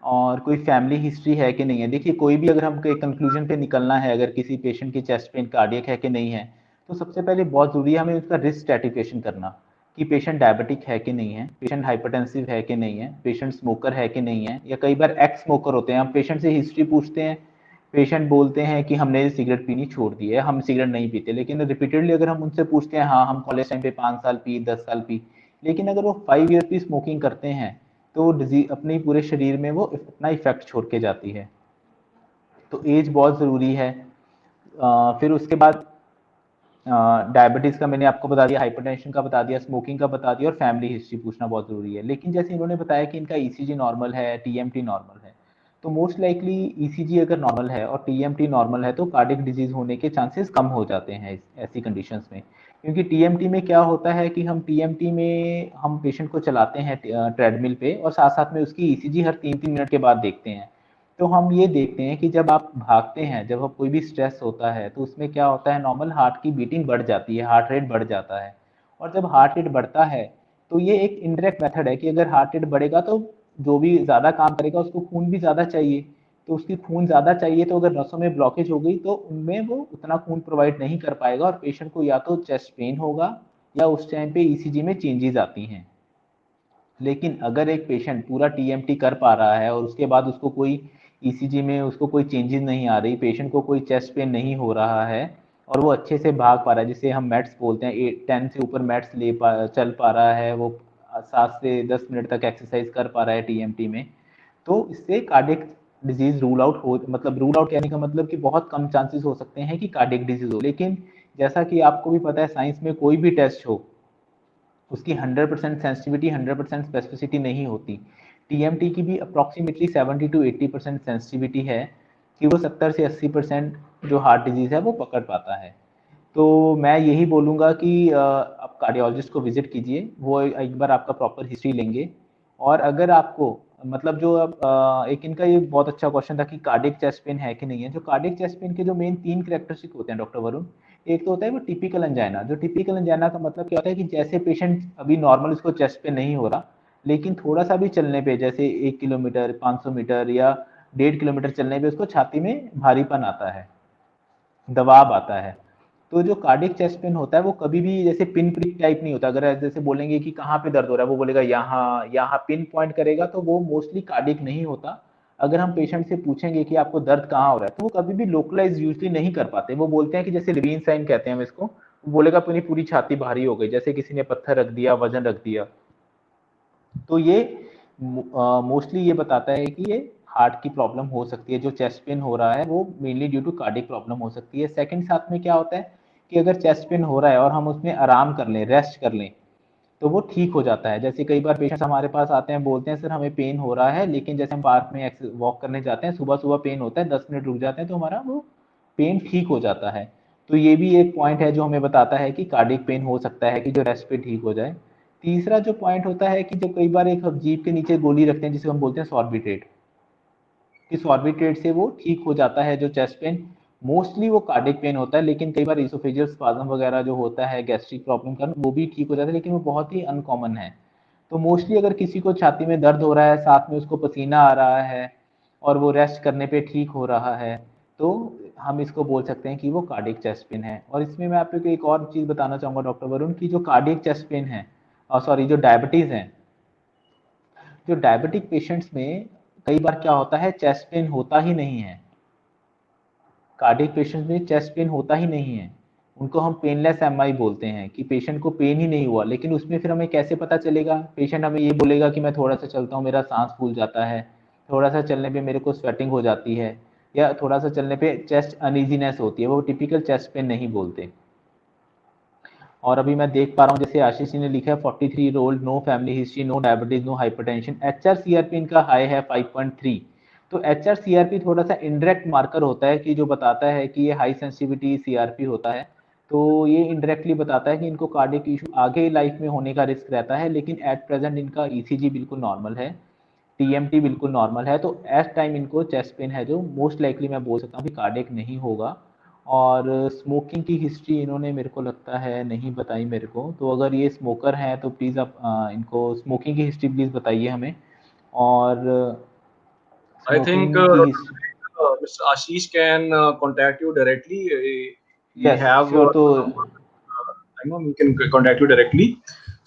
और कोई फैमिली हिस्ट्री है कि नहीं है। देखिए, कोई भी अगर हमको एक कंक्लूजन पे निकलना है अगर किसी पेशेंट की चेस्ट पेन कार्डियक है कि नहीं है, तो सबसे पहले बहुत जरूरी है हमें उसका रिस्क स्ट्रेटिफिकेशन करना, कि पेशेंट डायबिटिक है कि नहीं है, पेशेंट हाइपरटेंसिव है कि नहीं है, पेशेंट स्मोकर है कि नहीं है, या कई बार एक्स स्मोकर होते हैं। हम पेशेंट से हिस्ट्री पूछते हैं, पेशेंट बोलते हैं कि हमने सिगरेट पीनी छोड़ दी है, हम सिगरेट नहीं पीते, लेकिन रिपीटेडली अगर हम उनसे पूछते हैं, हाँ हम कॉलेज टाइम पे 5 साल पी, 10 साल पी, लेकिन अगर वो 5 ईयर की स्मोकिंग करते हैं तो डिजीज अपने पूरे शरीर में वो अपना इफेक्ट छोड़ के जाती है। तो एज बहुत ज़रूरी है। फिर उसके बाद डायबिटीज़ का मैंने आपको बता दिया, हाइपरटेंशन का बता दिया, स्मोकिंग का बता दिया, और फैमिली हिस्ट्री पूछना बहुत ज़रूरी है। लेकिन जैसे इन्होंने बताया कि इनका ईसीजी नॉर्मल है, टीएमटी नॉर्मल है, तो मोस्ट लाइकली ईसीजी अगर नॉर्मल है और टीएमटी नॉर्मल है तो कार्डियक डिजीज होने के चांसेस कम हो जाते हैं ऐसी कंडीशंस में। क्योंकि टीएमटी में क्या होता है कि हम टीएमटी में हम पेशेंट को चलाते हैं ट्रेडमिल पे और साथ साथ में उसकी ईसीजी हर 3-3 मिनट के बाद देखते हैं। तो हम ये देखते हैं कि जब आप भागते हैं, जब आप कोई भी स्ट्रेस होता है तो उसमें क्या होता है, नॉर्मल हार्ट की बीटिंग बढ़ जाती है, हार्ट रेट बढ़ जाता है। और जब हार्ट रेट बढ़ता है तो ये एक इनडायरेक्ट मेथड है कि अगर हार्ट रेट बढ़ेगा तो जो भी ज़्यादा काम करेगा उसको खून भी ज़्यादा चाहिए। तो उसकी खून ज़्यादा चाहिए तो अगर नसों में ब्लॉकेज हो गई तो उनमें वो उतना खून प्रोवाइड नहीं कर पाएगा और पेशेंट को या तो चेस्ट पेन होगा या उस टाइम पे ईसीजी में चेंजेस आती हैं। लेकिन अगर एक पेशेंट पूरा टीएमटी कर पा रहा है और उसके बाद उसको कोई ईसीजी में उसको कोई चेंजेस नहीं आ रही, पेशेंट को कोई चेस्ट पेन नहीं हो रहा है और वो अच्छे से भाग पा रहा है, जिसे हम मैट्स बोलते हैं, 10 से ऊपर मैट्स चल पा रहा है, वो 7 से 10 मिनट तक एक्सरसाइज कर पा रहा है टीएमटी में, तो इससे कार्डियक डिजीज रूल आउट हो, मतलब रूल आउट कहने का मतलब कि बहुत कम चांसेस हो सकते हैं कि कार्डियक डिजीज हो। लेकिन जैसा कि आपको भी पता है, साइंस में कोई भी टेस्ट हो उसकी 100% सेंसिटिविटी 100% स्पेसिफिसिटी नहीं होती। टीएमटी की भी अप्रॉक्सीमेटली 70 to 80% सेंसिटिविटी है कि वो 70 से 80% जो हार्ट डिजीज है वो पकड़ पाता है। तो मैं यही बोलूँगा कि आप कार्डियोलॉजिस्ट को विजिट कीजिए, वो एक बार आपका प्रॉपर हिस्ट्री लेंगे। और अगर आपको मतलब जो अब एक इनका ये बहुत अच्छा क्वेश्चन था कि कार्डियक चेस्ट पेन है कि नहीं है। जो कार्डियक चेस्ट पेन के जो मेन 3 कैरेक्टरिस्टिक होते हैं डॉक्टर वरुण, एक तो होता है वो टिपिकल अंजाइना। जो टिपिकल अंजाइना का मतलब क्या होता है कि जैसे पेशेंट अभी नॉर्मल उसको चेस्ट पेन नहीं हो रहा, लेकिन थोड़ा सा भी चलने पे, जैसे 1 किलोमीटर 500 मीटर या 1.5 किलोमीटर चलने पे उसको छाती में भारीपन आता है, दबाव आता है। तो जो कार्डियक चेस्ट पेन होता है वो कभी भी जैसे पिन प्रिक टाइप नहीं होता। अगर जैसे बोलेंगे कि कहाँ पे दर्द हो रहा है, वो बोलेगा यहाँ यहाँ पिन पॉइंट करेगा, तो वो मोस्टली कार्डियक नहीं होता। अगर हम पेशेंट से पूछेंगे कि आपको दर्द कहाँ हो रहा है, तो वो कभी भी लोकलाइज यूजली नहीं कर पाते। वो बोलते हैं कि जैसे लिविन साइन कहते हैं हम इसको, वो बोलेगा पूरी पूरी छाती भारी हो गई, जैसे किसी ने पत्थर रख दिया, वजन रख दिया। तो ये मोस्टली ये बताता है कि ये हार्ट की प्रॉब्लम हो सकती है। जो चेस्ट पेन हो रहा है वो mainly due to cardiac problem हो सकती है। सेकंड, साथ में क्या होता है कि अगर चेस्ट पेन हो रहा है और हम उसमें आराम कर लें, रेस्ट कर लें, तो वो ठीक हो जाता है। जैसे कई बार पेशेंट्स हमारे पास आते हैं, बोलते हैं सर हमें पेन हो रहा है, लेकिन जैसे हम पार्क में वॉक करने जाते हैं, सुबह सुबह पेन होता है, 10 मिनट रुक जाते हैं तो हमारा वो पेन ठीक हो जाता है। तो ये भी एक पॉइंट है जो हमें बताता है कि कार्डिक पेन हो सकता है कि जो रेस्ट पे ठीक हो जाए। तीसरा जो पॉइंट होता है कि जब कई बार एक हम जीभ के नीचे गोली रखते हैं जिसे हम बोलते हैं सॉर्बिट्रेट, कि सॉर्बिट्रेट से वो ठीक हो जाता है जो चेस्ट पेन। मोस्टली वो कार्डिक पेन होता है, लेकिन कई बार इसोफेजियल स्पाज्म वगैरह जो होता है गैस्ट्रिक प्रॉब्लम का, वो भी ठीक हो जाता है, लेकिन वो बहुत ही अनकॉमन है। तो मोस्टली अगर किसी को छाती में दर्द हो रहा है, साथ में उसको पसीना आ रहा है और वो रेस्ट करने पे ठीक हो रहा है, तो हम इसको बोल सकते हैं कि वो कार्डियक चेस्ट पेन है। और इसमें मैं आपको एक और चीज़ बताना चाहूँगा डॉक्टर वरुण, की जो कार्डियक चेस्ट पेन है, सॉरी जो डायबिटीज़ है, जो डायबिटिक पेशेंट्स में कई बार क्या होता है, चेस्ट पेन होता ही नहीं है। कार्डियक पेशेंट्स में चेस्ट पेन होता ही नहीं है। उनको हम पेनलेस एमआई बोलते हैं कि पेशेंट को पेन ही नहीं हुआ। लेकिन उसमें फिर हमें कैसे पता चलेगा? पेशेंट हमें ये बोलेगा कि मैं थोड़ा सा चलता हूँ मेरा सांस फूल जाता है, थोड़ा सा चलने पे मेरे को स्वेटिंग हो जाती है, या थोड़ा सा चलने पे चेस्ट अनईजीनेस होती है, वो टिपिकल चेस्ट पेन नहीं बोलते। और अभी मैं देख पा रहा हूँ जैसे आशीष जी ने लिखा है 43 year old, no family history, no diabetes, no hypertension, HR-CRP इनका हाई है 5.3। तो HR-CRP थोड़ा सा इनडायरेक्ट मार्कर होता है कि जो बताता है कि ये हाई सेंसिटिविटी CRP होता है। तो ये इनडायरेक्टली बताता है कि इनको कार्डियक इशू आगे लाइफ में होने का रिस्क रहता है। लेकिन एट प्रेजेंट इनका ECG बिल्कुल नॉर्मल है, TMT बिल्कुल नॉर्मल है। तो एट टाइम इनको चेस्ट पेन है जो मोस्ट लाइकली मैं बोल सकता हूँ कि कार्डियक नहीं होगा। और स्मोकिंग की हिस्ट्री इन्होंने मेरे को लगता है नहीं बताई मेरे को। तो अगर ये स्मोकर हैं तो प्लीज़ आप इनको स्मोकिंग की हिस्ट्री प्लीज़ बताइए हमें। और I think स्मोकिंग की history, Mr. Ashish can contact you directly. We yes have sure. तो number. I know we can contact you directly.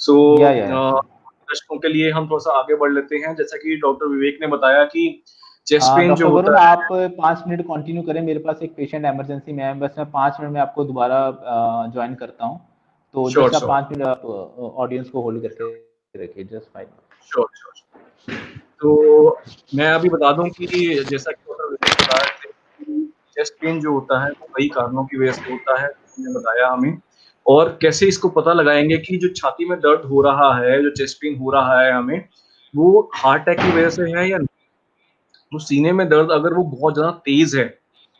So या दर्शकों के लिए हम थोड़ा सा आगे बढ़ लेते हैं। जैसा कि डॉक्टर विवेक ने बताया कि चेस्ट हाँ पेन डॉक्टर जो वरुण, होता है। आप 5 मिनट कंटिन्यू करें, मेरे पास एक पेशेंट इमरजेंसी में है, बस मैं 5 मिनट में आपको दोबारा ज्वाइन करता हूँ। तो श्योर जस्ट आप श्योर 5 मिनट आप ऑडियंस को होल्ड करके रखिए, जस्ट 5। Sure sure. तो मैं अभी बता दूं कि जैसा कि डॉक्टर विवेक बता रहे थे कि चेस्ट पेन जो होता है वो कई कारणों की वजह से होता है, उन्होंने बताया हमें। और कैसे इसको पता लगाएंगे कि जो छाती में दर्द हो रहा है, जो चेस्ट पेन हो रहा है हमें, वो हार्ट अटैक की वजह से है या नहीं। तो सीने में दर्द अगर वो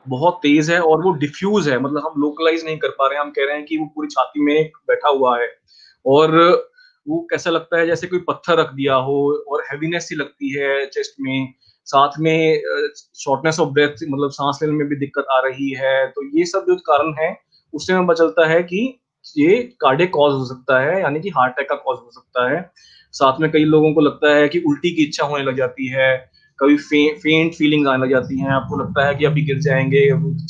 बहुत तेज है और वो डिफ्यूज है, मतलब हम लोकलाइज नहीं कर पा रहे हैं, हम कह रहे हैं कि वो पूरी छाती में बैठा हुआ है और वो कैसा लगता है जैसे कोई पत्थर रख दिया हो, और हैवीनेस सी लगती है चेस्ट में, साथ में शॉर्टनेस ऑफ ब्रेथ, मतलब सांस लेने में भी दिक्कत आ रही है। तो ये सब जो कारण है उससे हमें पता चलता है कि ये कार्डियक कॉज हो सकता है, यानी कि हार्ट अटैक का कॉज हो सकता है। साथ में कई लोगों को लगता है कि उल्टी की इच्छा होने लग जाती है, कभी फेंट फीलिंग आने लग जाती हैं, आपको लगता है कि अभी गिर जाएंगे,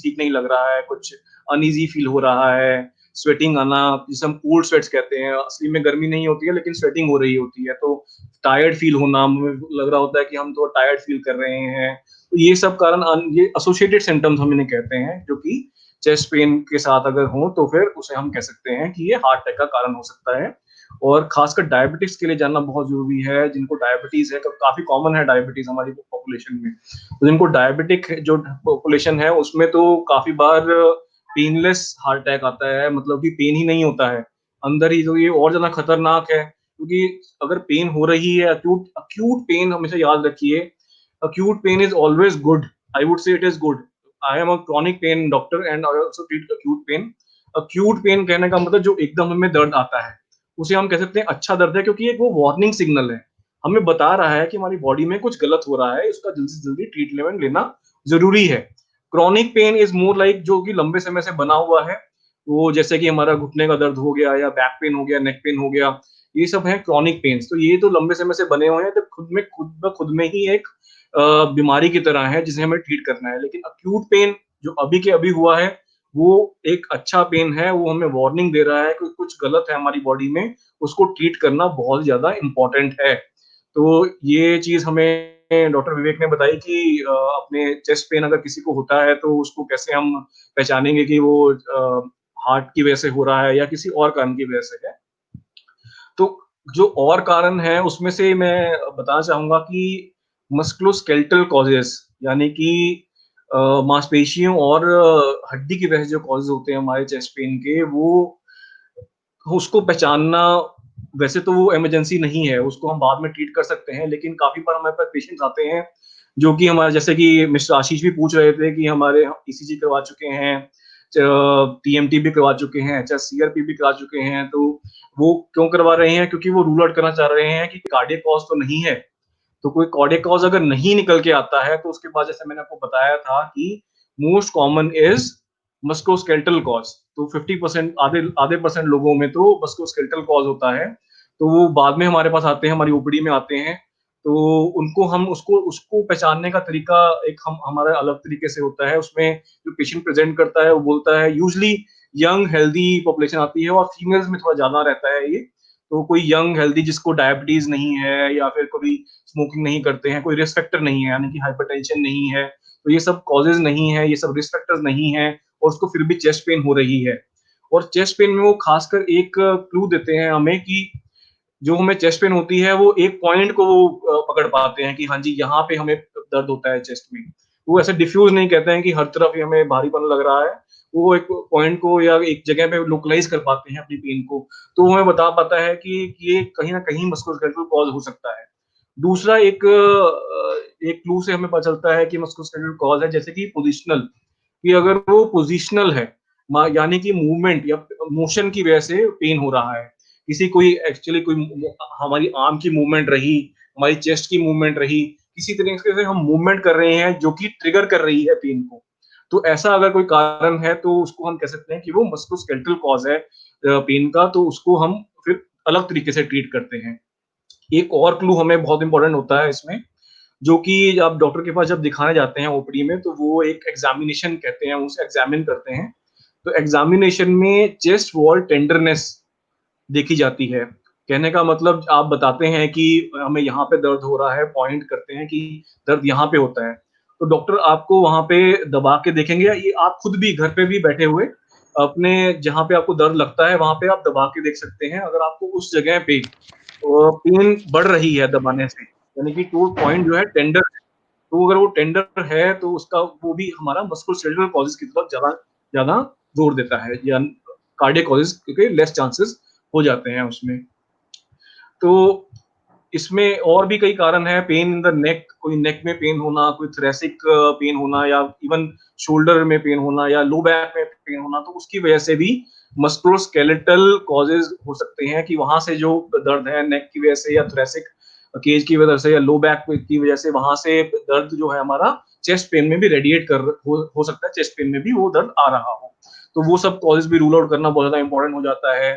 ठीक नहीं लग रहा है, कुछ अनईजी फील हो रहा है, स्वेटिंग आना, जिसे हम कोल्ड स्वेट्स कहते हैं, असली में गर्मी नहीं होती है लेकिन स्वेटिंग हो रही होती है, तो टायर्ड फील होना, लग रहा होता है कि हम तो टायर्ड फील कर रहे हैं। तो ये सब कारण, ये एसोसिएटेड सिम्टम्स हम इन्हें कहते हैं, जो कि चेस्ट पेन के साथ अगर हो तो फिर उसे हम कह सकते हैं कि ये हार्ट अटैक का कारण हो सकता है। और खासकर डायबिटिक्स के लिए जानना बहुत जरूरी है, जिनको डायबिटीज है, काफी कॉमन है डायबिटीज हमारी पॉपुलेशन में, तो जिनको डायबिटिक जो पॉपुलेशन है उसमें तो काफी बार पेनलेस हार्ट अटैक आता है, मतलब कि पेन ही नहीं होता है अंदर ही, तो ये और ज्यादा खतरनाक है, क्योंकि अगर पेन हो रही है, अक्यूट अक्यूट पेन, हमेशा याद रखिए, acute pain is always good, I would say it is good. I am a chronic pain doctor and I also treat acute pain. Acute pain कहने का मतलब जो एकदम हमें दर्द आता है, उसे हम कह सकते हैं अच्छा दर्द है, क्योंकि एक वो वार्निंग सिग्नल है, हमें बता रहा है कि हमारी बॉडी में कुछ गलत हो रहा है, इसका जल्दी से जल्दी ट्रीटमेंट लेना जरूरी है। Chronic pain is more like जो कि लंबे समय से बना हुआ है, वो जैसे कि हमारा घुटने का दर्द हो गया, या बैक पेन हो गया, नेक पेन हो गया, ये सब है क्रॉनिक पेन्स। तो ये तो लंबे समय से बने हुए हैं, तो खुद में ही एक बीमारी की तरह है जिसे हमें ट्रीट करना है। लेकिन अक्यूट पेन जो अभी के अभी हुआ है, वो एक अच्छा पेन है, वो हमें वार्निंग दे रहा है कि कुछ गलत है हमारी बॉडी में, उसको ट्रीट करना बहुत ज्यादा इंपॉर्टेंट है। तो ये चीज हमें डॉक्टर विवेक ने बताई कि अपने चेस्ट पेन अगर किसी को होता है तो उसको कैसे हम पहचानेंगे कि वो हार्ट की वजह से हो रहा है या किसी और कारण की वजह से है। तो जो और कारण है उसमें से मैं बताना चाहूंगा कि मस्कुलोस्केलेटल कॉजेस, यानी कि मांसपेशियों और हड्डी की वजह से जो कॉजेज होते हैं हमारे चेस्ट पेन के, वो उसको पहचानना, वैसे तो वो इमरजेंसी नहीं है, उसको हम बाद में ट्रीट कर सकते हैं, लेकिन काफी बार हमारे पास पेशेंट्स आते हैं जो कि हमारे, जैसे कि मिस्टर आशीष भी पूछ रहे थे कि हमारे ईसीजी करवा चुके हैं, टीएमटी भी करवा चुके हैं, सीआरपी भी करा चुके हैं, तो वो क्यों करवा रहे हैं? क्योंकि वो रूल आउट करना चाह रहे हैं कि कार्डियक कॉज तो नहीं है। तो कोई कार्डियक कॉज अगर नहीं निकल के आता है तो उसके बाद जैसे मैंने आपको बताया था कि most common is musculoskeletal cause. तो 50% आधे आधे परसेंट लोगों में तो मस्कुलोस्केलेटल कॉज होता है, तो वो बाद में हमारे पास आते हैं, हमारी ओपीडी में आते हैं। तो उनको हम उसको उसको पहचानने का तरीका एक हम हमारा अलग तरीके से होता है। उसमें जो पेशेंट प्रेजेंट करता है वो बोलता है, यूजली यंग हेल्दी पॉपुलेशन आती है और फीमेल्स में थोड़ा ज्यादा रहता है ये। तो कोई यंग हेल्दी जिसको डायबिटीज नहीं है, या फिर कोई स्मोकिंग नहीं करते हैं, कोई रिस्क फैक्टर नहीं है, यानी कि हाइपरटेंशन नहीं है, तो ये सब कॉजेज नहीं है, ये सब रिस्क फैक्टर्स नहीं है, और उसको फिर भी चेस्ट पेन हो रही है। और चेस्ट पेन में वो खासकर एक क्लू देते हैं हमें कि जो हमें चेस्ट पेन होती है वो एक पॉइंट को वो पकड़ पाते हैं कि हाँ जी यहाँ पे हमें दर्द होता है चेस्ट में। वो ऐसे डिफ्यूज नहीं कहते हैं कि हर तरफ ही हमें भारीपन लग रहा है, वो एक पॉइंट को या एक जगह पे लोकलाइज कर पाते हैं अपनी पेन को, तो हमें बता पाता है कि ये कहीं ना कहीं मस्कुलोस्केलेटल कॉज हो सकता है। दूसरा एक क्लू से हमें पता चलता है कि मस्कुलोस्केलेटल कॉज है, जैसे कि पोजिशनल, कि अगर वो पोजिशनल है, यानी कि मूवमेंट या मोशन की वजह से पेन हो रहा है, किसी कोई एक्चुअली कोई हमारी आर्म की मूवमेंट रही, हमारी चेस्ट की मूवमेंट रही, किसी तरीके से हम मूवमेंट कर रहे हैं जो कि ट्रिगर कर रही है पेन को, तो ऐसा अगर कोई कारण है तो उसको हम कह सकते हैं कि वो मस्कुलोस्केलेटल कॉज है पेन का, तो उसको हम फिर अलग तरीके से ट्रीट करते हैं। एक और क्लू हमें बहुत इंपॉर्टेंट होता है इसमें, जो कि आप डॉक्टर के पास जब दिखाने जाते हैं ओपीडी में, तो वो एक एग्जामिनेशन कहते हैं, उसे एग्जामिन करते हैं। तो एग्जामिनेशन में चेस्ट वॉल टेंडरनेस देखी जाती है। कहने का मतलब आप बताते हैं कि हमें यहाँ पे दर्द हो रहा है, पॉइंट करते हैं कि दर्द यहाँ पे होता है, तो डॉक्टर आपको वहाँ पे दबा के देखेंगे, या ये आप खुद भी घर पे भी बैठे हुए अपने जहाँ पे आपको दर्द लगता है वहाँ पे आप दबा के देख सकते हैं। अगर आपको उस जगह पे पेन बढ़ रही है दबाने से, यानी कि टू पॉइंट जो है टेंडर है, तो अगर वो टेंडर है तो उसका वो भी हमारा मस्कुलोस्केलेटल कॉजेज की तरफ ज्यादा ज्यादा जोर देता है, या कार्डियक कॉजेज, क्योंकि लेस चांसेस हो जाते हैं उसमें। तो इसमें और भी कई कारण है, पेन इन द नेक, कोई नेक में पेन होना, कोई थोरेसिक पेन होना, या इवन शोल्डर में पेन होना, या लो बैक में पेन होना, तो उसकी वजह से भी मस्कुलोस्केलेटल कॉजेज हो सकते हैं कि वहां से जो दर्द है नेक की वजह से या थोरेसिक केज की वजह से या लो बैक की वजह से, वहां से दर्द जो है हमारा चेस्ट पेन में भी रेडिएट हो सकता है, चेस्ट पेन में भी वो दर्द आ रहा हो। तो वो सब कॉजेज भी रूल आउट करना बहुत ज्यादा इंपॉर्टेंट हो जाता है।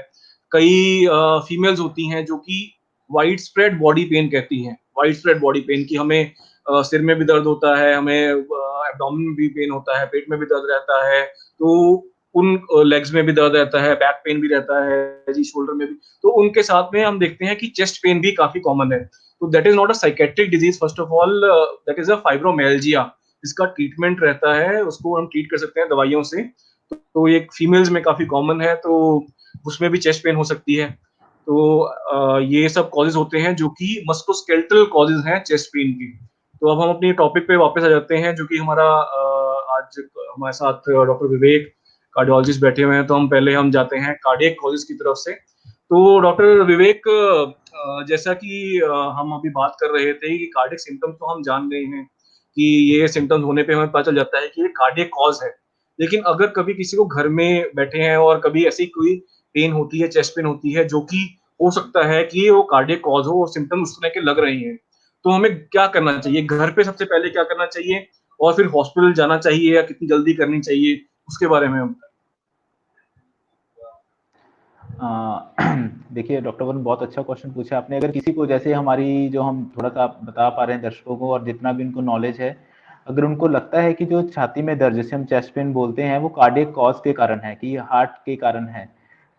कई फीमेल्स होती हैं जो कि वाइड स्प्रेड बॉडी पेन कहती हैं, वाइड स्प्रेड बॉडी पेन की हमें सिर में भी दर्द होता है, हमें एब्डोमेन में भी पेन होता है, पेट में भी दर्द रहता है, तो उन लेग्स में भी दर्द रहता है, बैक पेन भी रहता है जी, शोल्डर में भी। तो उनके साथ में हम देखते हैं कि चेस्ट पेन भी काफी कॉमन है। तो that is not a psychiatric disease, first of all that is a fibromyalgia. इसका ट्रीटमेंट रहता है, उसको हम ट्रीट कर सकते हैं दवाइयों से। तो ये फीमेल्स में काफी कॉमन है, तो उसमें भी चेस्ट पेन हो सकती है। तो ये सब कॉजेज होते हैं जो कि मस्कुलोस्केलेटल कॉजेज हैं चेस्ट पेन की। तो अब हम अपनी टॉपिक पे वापस आ जाते हैं, जो कि हमारा आज हमारे साथ डॉक्टर विवेक कार्डियोलॉजिस्ट बैठे हुए हैं। तो हम जाते हैं कार्डियक कॉजेज की तरफ से। तो डॉक्टर विवेक, जैसा कि हम अभी बात कर रहे थे कि कार्डियक सिम्टम्स तो हम जान गए हैं कि ये सिम्टम्स होने पे हमें पता चल जाता है कि ये कार्डियक कॉज है। लेकिन अगर कभी किसी को घर में बैठे हैं और कभी ऐसी कोई पेन होती है, चेस्ट पेन होती है, जो कि हो सकता है कि वो कार्डियक कॉज हो, सिम्टम्स उस तरह के लग रहे हैं, तो हमें क्या करना चाहिए? घर पे सबसे पहले क्या करना चाहिए, और फिर हॉस्पिटल जाना चाहिए या कितनी जल्दी करनी चाहिए, उसके बारे में हम देखिए डॉक्टर वरुण, बहुत अच्छा क्वेश्चन पूछा आपने। अगर किसी को, जैसे हमारी जो हम थोड़ा सा बता पा रहे हैं दर्शकों को और जितना भी उनको नॉलेज है, अगर उनको लगता है कि जो छाती में दर्द, जिसे हम चेस्ट पेन बोलते हैं, वो कार्डियक कॉज के कारण है, कि ये हार्ट के कारण है,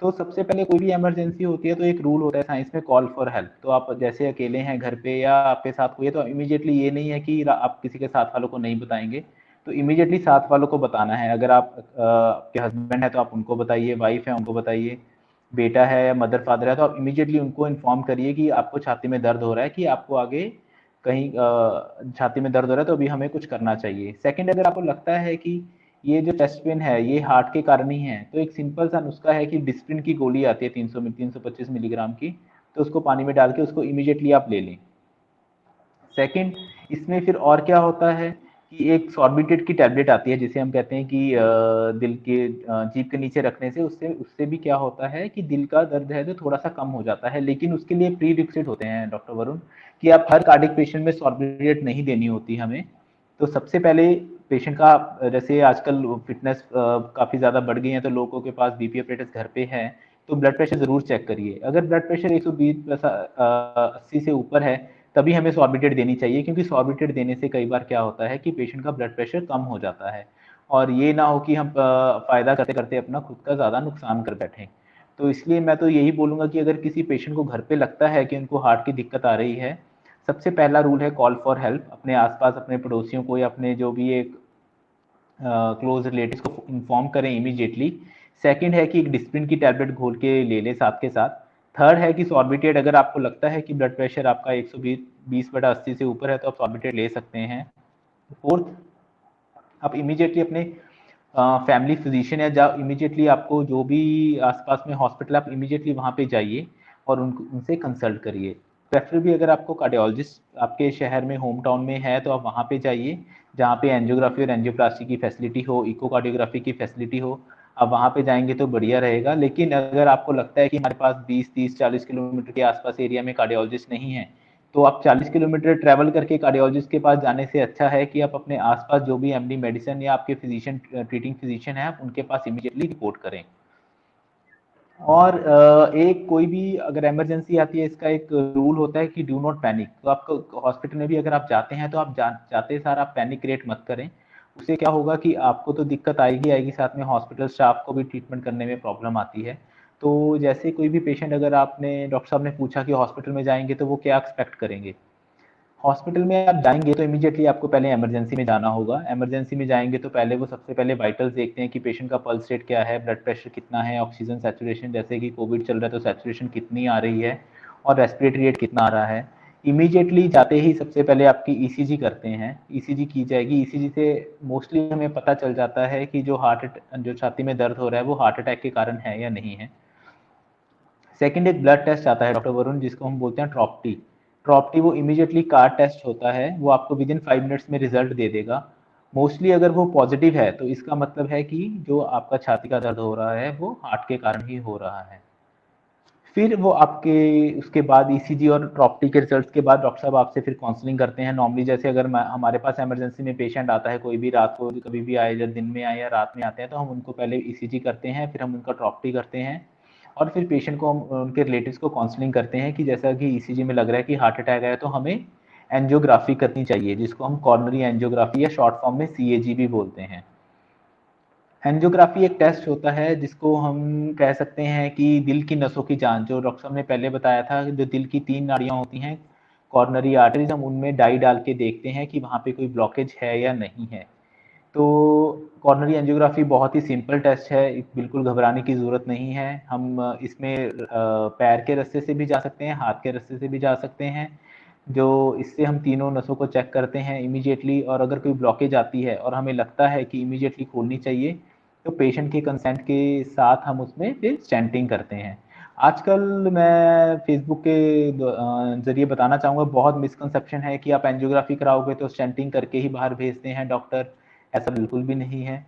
तो सबसे पहले कोई भी इमरजेंसी होती है तो एक रूल होता है साइंस में, कॉल फॉर हेल्प। तो आप जैसे अकेले हैं घर पे या आपके साथ कोई है, तो इमीडिएटली ये नहीं है कि आप किसी के साथ वालों को नहीं बताएंगे, तो इमीडिएटली साथ वालों को बताना है। अगर आप आपके हस्बैंड है तो आप उनको बताइए, वाइफ है उनको बताइए, बेटा है या मदर फादर है तो आप इमीडिएटली उनको इन्फॉर्म करिए कि आपको छाती में दर्द हो रहा है, कि आपको आगे कहीं छाती में दर्द हो रहा है, तो अभी हमें कुछ करना चाहिए। सेकंड, अगर आपको लगता है कि ये जो चेस्ट पेन है ये हार्ट के कारण ही है, तो एक सिंपल सा नुस्खा है कि डिस्प्रिन की गोली आती है 325 मिलीग्राम की, तो उसको पानी में डाल के उसको इमीडिएटली आप ले लें। सेकंड, इसमें फिर और क्या होता है कि एक सॉर्बिटेट की टैबलेट आती है, जिसे हम कहते हैं कि दिल के जीभ के नीचे रखने से उससे उससे भी क्या होता है कि दिल का दर्द है जो थोड़ा सा कम हो जाता है। लेकिन उसके लिए प्री रिक्विजिट होते हैं डॉक्टर वरुण, कि आप हर कार्डियक पेशेंट में सॉर्बिटेट नहीं देनी होती हमें। तो सबसे पहले पेशेंट का, जैसे आजकल फिटनेस काफ़ी ज़्यादा बढ़ गई है, तो लोगों के पास बीपी अपरेटस घर पे है, तो ब्लड प्रेशर ज़रूर चेक करिए। अगर ब्लड प्रेशर 120/80 से ऊपर है, तभी हमें सॉर्बिटेट देनी चाहिए, क्योंकि सॉर्बिटेट देने से कई बार क्या होता है कि पेशेंट का ब्लड प्रेशर कम हो जाता है, और ये ना हो कि हम फ़ायदा करते करते अपना खुद का ज़्यादा नुकसान कर बैठें। तो इसलिए मैं तो यही बोलूँगा कि अगर किसी पेशेंट को घर पे लगता है कि उनको हार्ट की दिक्कत आ रही है, सबसे पहला रूल है कॉल फॉर हेल्प। अपने आसपास अपने पड़ोसियों को या अपने जो भी एक क्लोज रिलेटिव्स को इन्फॉर्म करें इमीडिएटली। सेकंड है कि एक डिस्प्रिन की टैबलेट घोल के ले लें साथ के साथ। थर्ड है कि सॉर्बिटेट, अगर आपको लगता है कि ब्लड प्रेशर आपका 120/80 से ऊपर है, तो आप सॉर्बिटेट ले सकते हैं। फोर्थ, आप इमीडिएटली अपने फैमिली फिजिशियन या इमीडिएटली आपको जो भी आसपास में हॉस्पिटल, आप इमीडिएटली वहाँ पे जाइए और उनसे कंसल्ट करिए। प्रेफर भी, अगर आपको कार्डियोलॉजिस्ट आपके शहर में होम टाउन में है तो आप वहाँ पे जाइए, जहाँ पे एंजियोग्राफी और एंजियोप्लास्टी की फैसिलिटी हो, इकोकार्डियोग्राफी की फैसिलिटी हो, आप वहाँ पे जाएंगे तो बढ़िया रहेगा। लेकिन अगर आपको लगता है कि हमारे पास 20, 30, 40 किलोमीटर के आसपास एरिया में कार्डियोलॉजिस्ट नहीं है, तो आप 40 किलोमीटर ट्रैवल करके कार्डियोलॉजिस्ट के पास जाने से अच्छा है कि आप अपने आसपास जो भी एमडी मेडिसिन या आपके फिजिशियन, ट्रीटिंग फिजिशियन है, आप उनके पास इमीडिएटली रिपोर्ट करें। और एक कोई भी अगर इमरजेंसी आती है, इसका एक रूल होता है कि डू नॉट पैनिक। तो आपको हॉस्पिटल में भी अगर आप जाते हैं तो आप जाते सार आप पैनिक क्रिएट मत करें। उससे क्या होगा कि आपको तो दिक्कत आएगी आएगी, साथ में हॉस्पिटल स्टाफ को भी ट्रीटमेंट करने में प्रॉब्लम आती है। तो जैसे कोई भी पेशेंट, अगर आपने डॉक्टर साहब ने पूछा कि हॉस्पिटल में जाएंगे तो वो क्या एक्सपेक्ट करेंगे, हॉस्पिटल में आप जाएंगे तो इमीडिएटली आपको पहले इमरजेंसी में जाना होगा। इमरजेंसी में जाएंगे तो पहले वो सबसे पहले वाइटल्स देखते हैं कि पेशेंट का पल्स रेट क्या है, ब्लड प्रेशर कितना है, ऑक्सीजन सैचुरेशन, जैसे कि कोविड चल रहा है तो सैचुरेशन कितनी आ रही है, और रेस्पिरेटरी रेट कितना आ रहा है। इमीडिएटली जाते ही सबसे पहले आपकी ईसीजी करते हैं, ईसीजी की जाएगी। ईसीजी से मोस्टली हमें पता चल जाता है कि जो छाती में दर्द हो रहा है वो हार्ट अटैक के कारण है या नहीं है। सेकंड, एक ब्लड टेस्ट आता है डॉक्टर वरुण, जिसको हम बोलते हैं ट्रॉप्टी। ट्रॉप्टी वो इमीडिएटली कार्ड टेस्ट होता है, वो आपको विद इन 5 मिनट्स में रिजल्ट दे देगा। मोस्टली अगर वो पॉजिटिव है तो इसका मतलब है कि जो आपका छाती का दर्द हो रहा है वो हार्ट के कारण ही हो रहा है। फिर वो आपके उसके बाद ईसीजी और ट्रॉप्टी के रिजल्ट्स के बाद डॉक्टर साहब आपसे फिर काउंसलिंग करते हैं। नॉर्मली जैसे अगर हमारे पास इमरजेंसी में पेशेंट आता है, कोई भी रात को कभी भी आए, या दिन में आए या रात में आते हैं, तो हम उनको पहले ईसीजी करते हैं, फिर हम उनका ट्रॉप्टी करते हैं, और फिर पेशेंट को हम उनके रिलेटिव्स को काउंसलिंग करते हैं कि जैसा कि ईसीजी में लग रहा है कि हार्ट अटैक है, तो हमें एंजियोग्राफी करनी चाहिए, जिसको हम कॉर्नरी एंजियोग्राफी या शॉर्ट फॉर्म में सीएजी भी बोलते हैं। एंजियोग्राफी एक टेस्ट होता है जिसको हम कह सकते हैं कि दिल की नसों की जांच, जो डॉक्टर साहब ने पहले बताया था, जो दिल की 3 नाड़ियाँ होती हैं, कॉर्नरी आर्टरीज, हम उनमें डाई डाल के देखते हैं कि वहाँ पे कोई ब्लॉकेज है या नहीं है। तो कॉर्नरी एंजियोग्राफी बहुत ही सिंपल टेस्ट है, बिल्कुल घबराने की ज़रूरत नहीं है। हम इसमें पैर के रास्ते से भी जा सकते हैं, हाथ के रास्ते से भी जा सकते हैं, जो इससे हम तीनों नसों को चेक करते हैं इमीडिएटली, और अगर कोई ब्लॉकेज आती है और हमें लगता है कि इमीडिएटली खोलनी चाहिए, तो पेशेंट के कंसेंट के साथ हम उसमें फिर स्टेंटिंग करते हैं। आजकल मैं फेसबुक के ज़रिए बताना चाहूँगा, बहुत मिसकंसेप्शन है कि आप एंजियोग्राफी कराओगे तो स्टेंटिंग करके ही बाहर भेजते हैं डॉक्टर। ऐसा बिल्कुल भी नहीं है।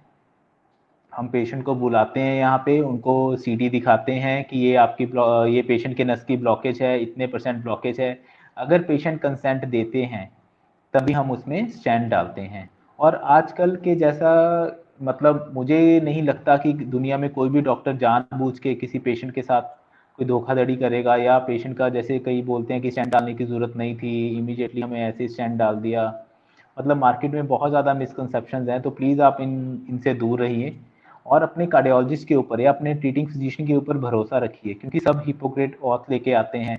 हम पेशेंट को बुलाते हैं यहाँ पे, उनको सीडी दिखाते हैं कि ये पेशेंट के नस की ब्लॉकेज है, इतने % ब्लॉकेज है। अगर पेशेंट कंसेंट देते हैं तभी हम उसमें स्टेंट डालते हैं। और आजकल के जैसा, मतलब मुझे नहीं लगता कि दुनिया में कोई भी डॉक्टर जानबूझ के किसी पेशेंट के साथ कोई धोखाधड़ी करेगा, या पेशेंट का, जैसे कई बोलते हैं कि स्टेंट डालने की ज़रूरत नहीं थी, इमीडिएटली हमें ऐसे स्टेंट डाल दिया। मतलब मार्केट में बहुत ज़्यादा मिसकंसेप्शंस हैं, तो प्लीज़ आप इनसे दूर रहिए, और अपने कार्डियोलॉजिस्ट के ऊपर या अपने ट्रीटिंग फिजिशियन के ऊपर भरोसा रखिए, क्योंकि सब हिपोक्रेट ऑथ लेके आते हैं।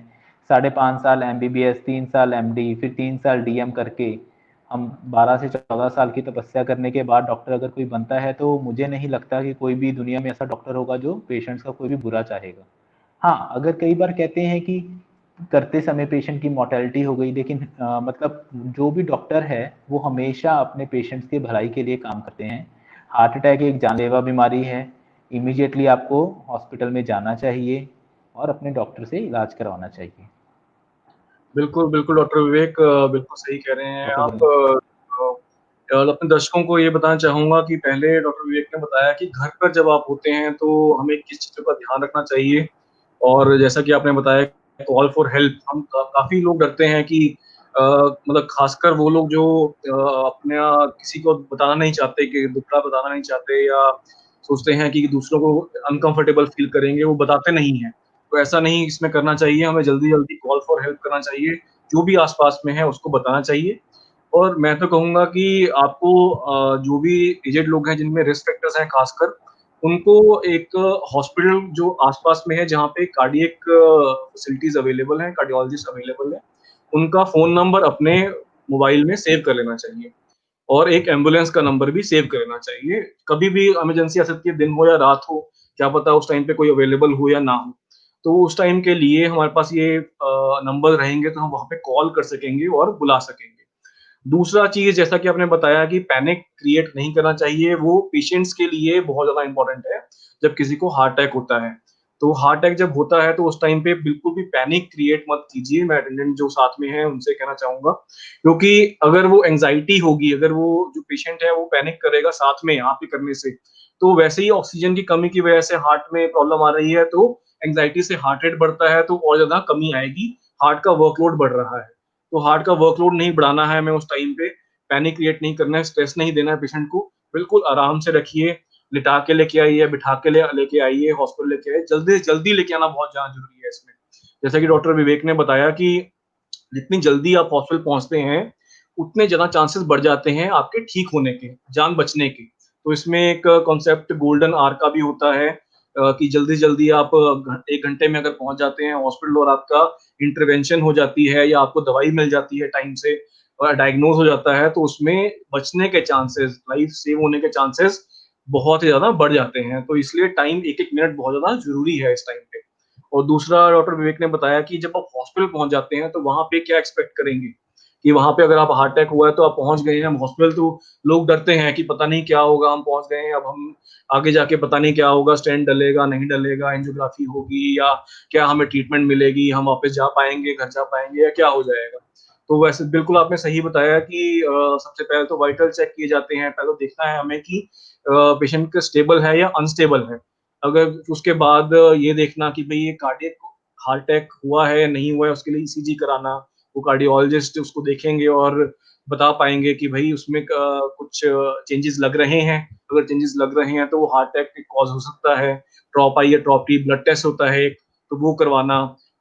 5.5 साल एमबीबीएस, 3 साल एमडी, फिर 3 साल डीएम करके हम 12 से 14 साल की तपस्या करने के बाद डॉक्टर अगर कोई बनता है, तो मुझे नहीं लगता कि कोई भी दुनिया में ऐसा डॉक्टर होगा जो पेशेंट्स का कोई भी बुरा चाहेगा। हाँ, अगर कई बार कहते हैं कि करते समय पेशेंट की मोर्टेलिटी हो गई, लेकिन मतलब जो भी डॉक्टर है वो हमेशा अपने पेशेंट्स के भलाई के लिए काम करते हैं। हार्ट अटैक एक जानलेवा बीमारी है, इमीडिएटली आपको हॉस्पिटल में जाना चाहिए और अपने डॉक्टर से इलाज करवाना चाहिए। बिल्कुल, बिल्कुल डॉक्टर विवेक बिल्कुल सही कह रहे हैं डॉक्टर आप। वरुण। अपने दर्शकों को ये बताना चाहूँगा कि पहले डॉक्टर विवेक ने बताया कि घर पर जब आप होते हैं तो हमें किस चीज़ों का ध्यान रखना चाहिए, और जैसा कि आपने बताया कॉल फॉर हेल्प, हम काफ़ी लोग डरते हैं कि मतलब ख़ासकर वो लोग जो अपना किसी को बताना नहीं चाहते, कि दुखड़ा बताना नहीं चाहते, या सोचते हैं कि दूसरों को अनकम्फ़र्टेबल फ़ील करेंगे, वो बताते नहीं हैं। तो ऐसा नहीं इसमें करना चाहिए, हमें जल्दी-जल्दी कॉल फॉर हेल्प करना चाहिए, जो भी आस-पास में है उसको बताना चाहिए। और मैं तो कहूँगा कि आपको जो भी एजेड लोग हैं जिनमें रिस्क फैक्टर्स हैं ख़ासकर, उनको एक हॉस्पिटल जो आस-पास में है जहाँ पे कार्डियक फैसिलिटीज़ अवेलेबल हैं, कार्डियोलॉजिस्ट अवेलेबल हैं, उनका फ़ोन नंबर अपने मोबाइल में सेव कर लेना चाहिए, और एक एम्बुलेंस का नंबर भी सेव कर लेना चाहिए। कभी भी इमरजेंसी आ सकती है, दिन हो या रात हो, क्या पता उस टाइम पे कोई अवेलेबल हो या ना हो। तो उस टाइम के लिए हमारे पास ये नंबर रहेंगे तो हम वहाँ पे कॉल कर सकेंगे और बुला सकेंगे। दूसरा चीज़, जैसा कि आपने बताया कि पैनिक क्रिएट नहीं करना चाहिए, वो पेशेंट्स के लिए बहुत ज़्यादा इम्पोर्टेंट है, जब किसी को हार्ट अटैक होता है। तो हार्ट अटैक जब होता है तो उस टाइम पे बिल्कुल भी पैनिक क्रिएट मत कीजिए, मैं अटेंडेंट जो साथ में हैं उनसे कहना चाहूँगा। क्योंकि अगर वो एंग्ज़ायटी होगी, अगर वो जो पेशेंट है वो पैनिक करेगा साथ में आपके करने से, तो वैसे ही ऑक्सीजन की कमी की वजह से हार्ट में प्रॉब्लम आ रही है, तो एंग्ज़ायटी से हार्ट रेट बढ़ता है, तो और ज़्यादा कमी आएगी, हार्ट का वर्कलोड बढ़ रहा है। तो हार्ट का वर्कलोड नहीं बढ़ाना है हमें उस टाइम पे, पैनिक क्रिएट नहीं करना है, स्ट्रेस नहीं देना है पेशेंट को, बिल्कुल आराम से रखिए, लिटा के लेके आइए, बिठा के लेके आइए, हॉस्पिटल लेके आइए, जल्दी से जल्दी लेके आना बहुत ज़्यादा ज़रूरी है इसमें। जैसा कि डॉक्टर विवेक ने बताया कि जितनी जल्दी आप हॉस्पिटल पहुँचते हैं, उतने ज़्यादा चांसेस बढ़ जाते हैं आपके ठीक होने के, जान बचने के। तो इसमें एक कॉन्सेप्ट गोल्डन आवर का भी होता है, कि जल्दी-जल्दी आप 1 घंटे में अगर पहुँच जाते हैं हॉस्पिटल और आपका इंटरवेंशन हो जाती है या आपको दवाई मिल जाती है टाइम से और डायग्नोज़ हो जाता है, तो उसमें बचने के चांसेस, लाइफ सेव होने के चांसेस बहुत ही ज़्यादा बढ़ जाते हैं। तो इसलिए टाइम 1-1 मिनट बहुत ज़्यादा ज़रूरी है इस टाइम पे। और दूसरा डॉक्टर विवेक ने बताया कि जब आप हॉस्पिटल पहुँच जाते हैं, तो वहाँ पे क्या एक्सपेक्ट करेंगे? कि वहां पे अगर आप हार्ट अटैक हुआ है तो आप पहुंच गए हैं हॉस्पिटल, तो लोग डरते हैं कि पता नहीं क्या होगा, हम पहुंच गए हैं, अब हम आगे जाके पता नहीं क्या होगा, स्टेंट डलेगा नहीं डलेगा, एंजियोग्राफी होगी या क्या हमें ट्रीटमेंट मिलेगी, हम वापस जा पाएंगे, घर जा पाएंगे, या क्या हो जाएगा। तो वैसे बिल्कुल आपने सही बताया कि सबसे पहले तो वाइटल चेक किए जाते हैं, पहले देखना है हमें कि पेशेंट स्टेबल है या अनस्टेबल है। अगर उसके बाद ये देखना कि भाई ये कार्डियक हार्ट अटैक हुआ है या नहीं हुआ है, उसके लिए ईसीजी कराना, वो कार्डियोलॉजिस्ट उसको देखेंगे और बता पाएंगे कि भाई उसमें कुछ चेंजेस लग रहे हैं। अगर चेंजेस लग रहे हैं तो वो हार्ट अटैक के कॉज हो सकता है। ट्रॉप आई या ट्रॉप टी ब्लड टेस्ट होता है एक, तो वो करवाना।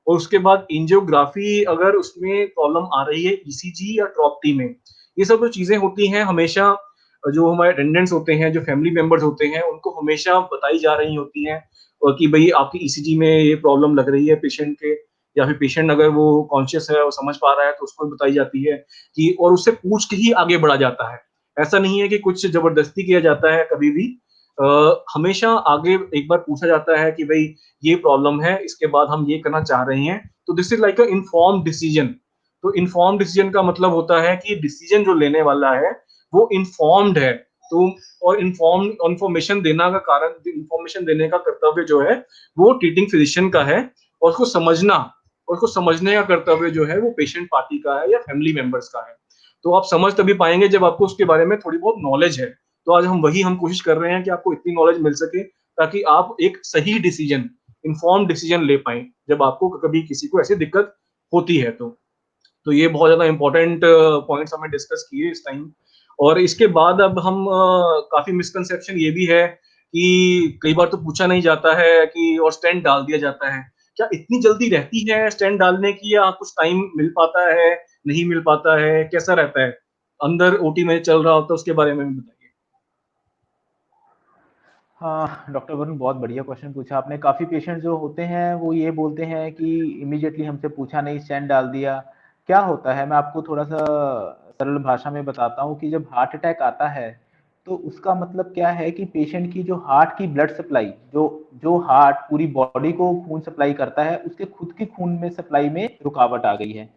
और उसके बाद एंजियोग्राफी, अगर उसमें प्रॉब्लम आ रही है ईसीजी या ट्रॉप टी में, ये सब जो चीजें होती हैं हमेशा जो हमारे अटेंडेंट्स होते हैं, जो फैमिली मेंबर्स होते हैं, उनको हमेशा बताई जा रही होती हैं और कि भाई आपकी ईसीजी में ये प्रॉब्लम लग रही है पेशेंट के, या फिर पेशेंट अगर वो कॉन्शियस है और समझ पा रहा है तो उसको भी बताई जाती है कि, और उससे पूछ के ही आगे बढ़ा जाता है। ऐसा नहीं है कि कुछ जबरदस्ती किया जाता है कभी भी। हमेशा आगे एक बार पूछा जाता है कि भाई ये प्रॉब्लम है, इसके बाद हम ये करना चाह रहे हैं, तो this is like a inform decision. तो इन्फॉर्म डिसीजन का मतलब होता है कि डिसीजन जो लेने वाला है वो इन्फॉर्म्ड है। तो और इन्फॉर्म इन्फॉर्मेशन देना का कारण, इन्फॉर्मेशन देने का कर्तव्य जो है वो ट्रीटिंग फिजिशियन का है, और उसको समझना, और उसको समझने का कर्तव्य जो है वो पेशेंट पार्टी का है या फैमिली मेंबर्स का है। तो आप समझ तभी पाएंगे जब आपको उसके बारे में थोड़ी बहुत नॉलेज है। तो आज हम कोशिश कर रहे हैं कि आपको इतनी नॉलेज मिल सके ताकि आप एक सही डिसीजन, इन्फॉर्म डिसीजन ले पाए जब आपको कभी किसी को ऐसी दिक्कत होती है। तो ये बहुत ज्यादा इंपॉर्टेंट पॉइंट्स हमने डिस्कस किए इस टाइम। और इसके बाद अब हम काफी मिसकंसेप्शन ये भी है कि कई बार तो पूछा नहीं जाता है कि और स्टेंट डाल दिया जाता है, क्या इतनी जल्दी रहती है स्टेंट डालने की, या कुछ टाइम मिल पाता है, नहीं मिल पाता है, कैसा रहता है अंदर ओटी में चल रहा होता है, उसके बारे में भी बताइए। हाँ डॉक्टर वरुण, बहुत बढ़िया क्वेश्चन पूछा आपने। काफ़ी पेशेंट जो होते हैं वो ये बोलते हैं कि इमीडिएटली हमसे पूछा नहीं, स्टेंट डाल दिया। क्या होता है, मैं आपको थोड़ा सा सरल भाषा में बताता हूँ कि जब हार्ट अटैक आता है तो उसका मतलब क्या है कि पेशेंट की जो हार्ट की ब्लड सप्लाई, जो जो हार्ट पूरी बॉडी को खून सप्लाई करता है, उसके खुद की खून में सप्लाई में रुकावट आ गई है।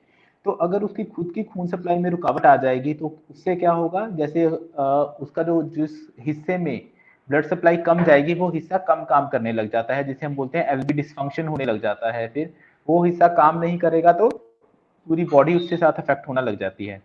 तो अगर उसकी खुद की खून सप्लाई में रुकावट आ जाएगी तो उससे क्या होगा, जैसे उसका जो जिस हिस्से में ब्लड सप्लाई कम जाएगी वो हिस्सा कम काम करने लग जाता है, जिसे हम बोलते हैं एलवी डिस्फंक्शन होने लग जाता है। फिर वो हिस्सा काम नहीं करेगा तो पूरी बॉडी उसके साथ अफेक्ट होना लग जाती है।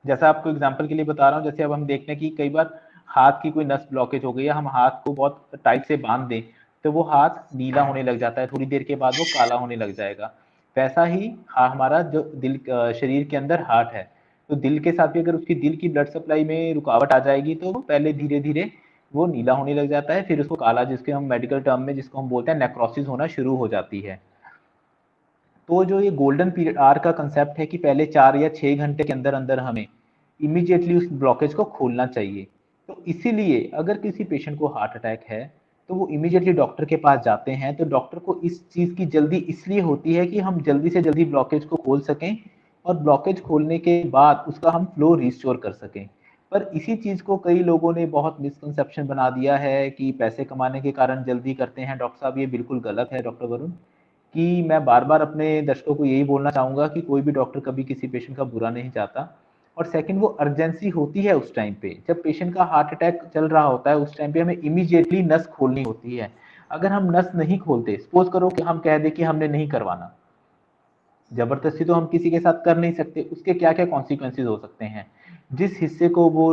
जैसा आपको एग्जांपल के लिए बता रहा हूँ, जैसे अब हम देखते हैं कि कई बार हाथ की कोई नस ब्लॉकेज हो गई है, हम हाथ को बहुत टाइट से बांध दें तो वो हाथ नीला होने लग जाता है, थोड़ी देर के बाद वो काला होने लग जाएगा। वैसा ही हमारा जो दिल शरीर के अंदर हार्ट है, तो दिल के साथ भी अगर उसकी दिल की ब्लड सप्लाई में रुकावट आ जाएगी तो पहले धीरे धीरे वो नीला होने लग जाता है, फिर उसको काला, जिसके हम मेडिकल टर्म में जिसको हम बोलते हैं नेक्रोसिस, होना शुरू हो जाती है। तो जो ये गोल्डन पीरियड आर का कंसेप्ट है कि पहले 4 या 6 घंटे के अंदर अंदर हमें इमीडिएटली उस ब्लॉकेज को खोलना चाहिए। तो इसीलिए अगर किसी पेशेंट को हार्ट अटैक है तो वो इमीडिएटली डॉक्टर के पास जाते हैं, तो डॉक्टर को इस चीज़ की जल्दी इसलिए होती है कि हम जल्दी से जल्दी ब्लॉकेज को खोल सकें और ब्लॉकेज खोलने के बाद उसका हम फ्लो रिस्टोर कर सकें। पर इसी चीज़ को कई लोगों ने बहुत मिसकंसेप्शन बना दिया है कि पैसे कमाने के कारण जल्दी करते हैं। डॉक्टर साहब, ये बिल्कुल गलत है डॉक्टर वरुण। कि मैं बार-बार अपने दर्शकों को यही बोलना चाहूँगा कि कोई भी डॉक्टर कभी किसी पेशेंट का बुरा नहीं चाहता। और सेकंड, वो अर्जेंसी होती है उस टाइम पे, जब पेशेंट का हार्ट अटैक चल रहा होता है, उस टाइम पे हमें इमीडिएटली नस खोलनी होती है। अगर हम नस नहीं खोलते, सपोज़ करो कि हम कह दें कि हमने नहीं करवाना, जबरदस्ती तो हम किसी के साथ कर नहीं सकते, उसके क्या क्या कॉन्सिक्वेंसेज हो सकते हैं। जिस हिस्से को वो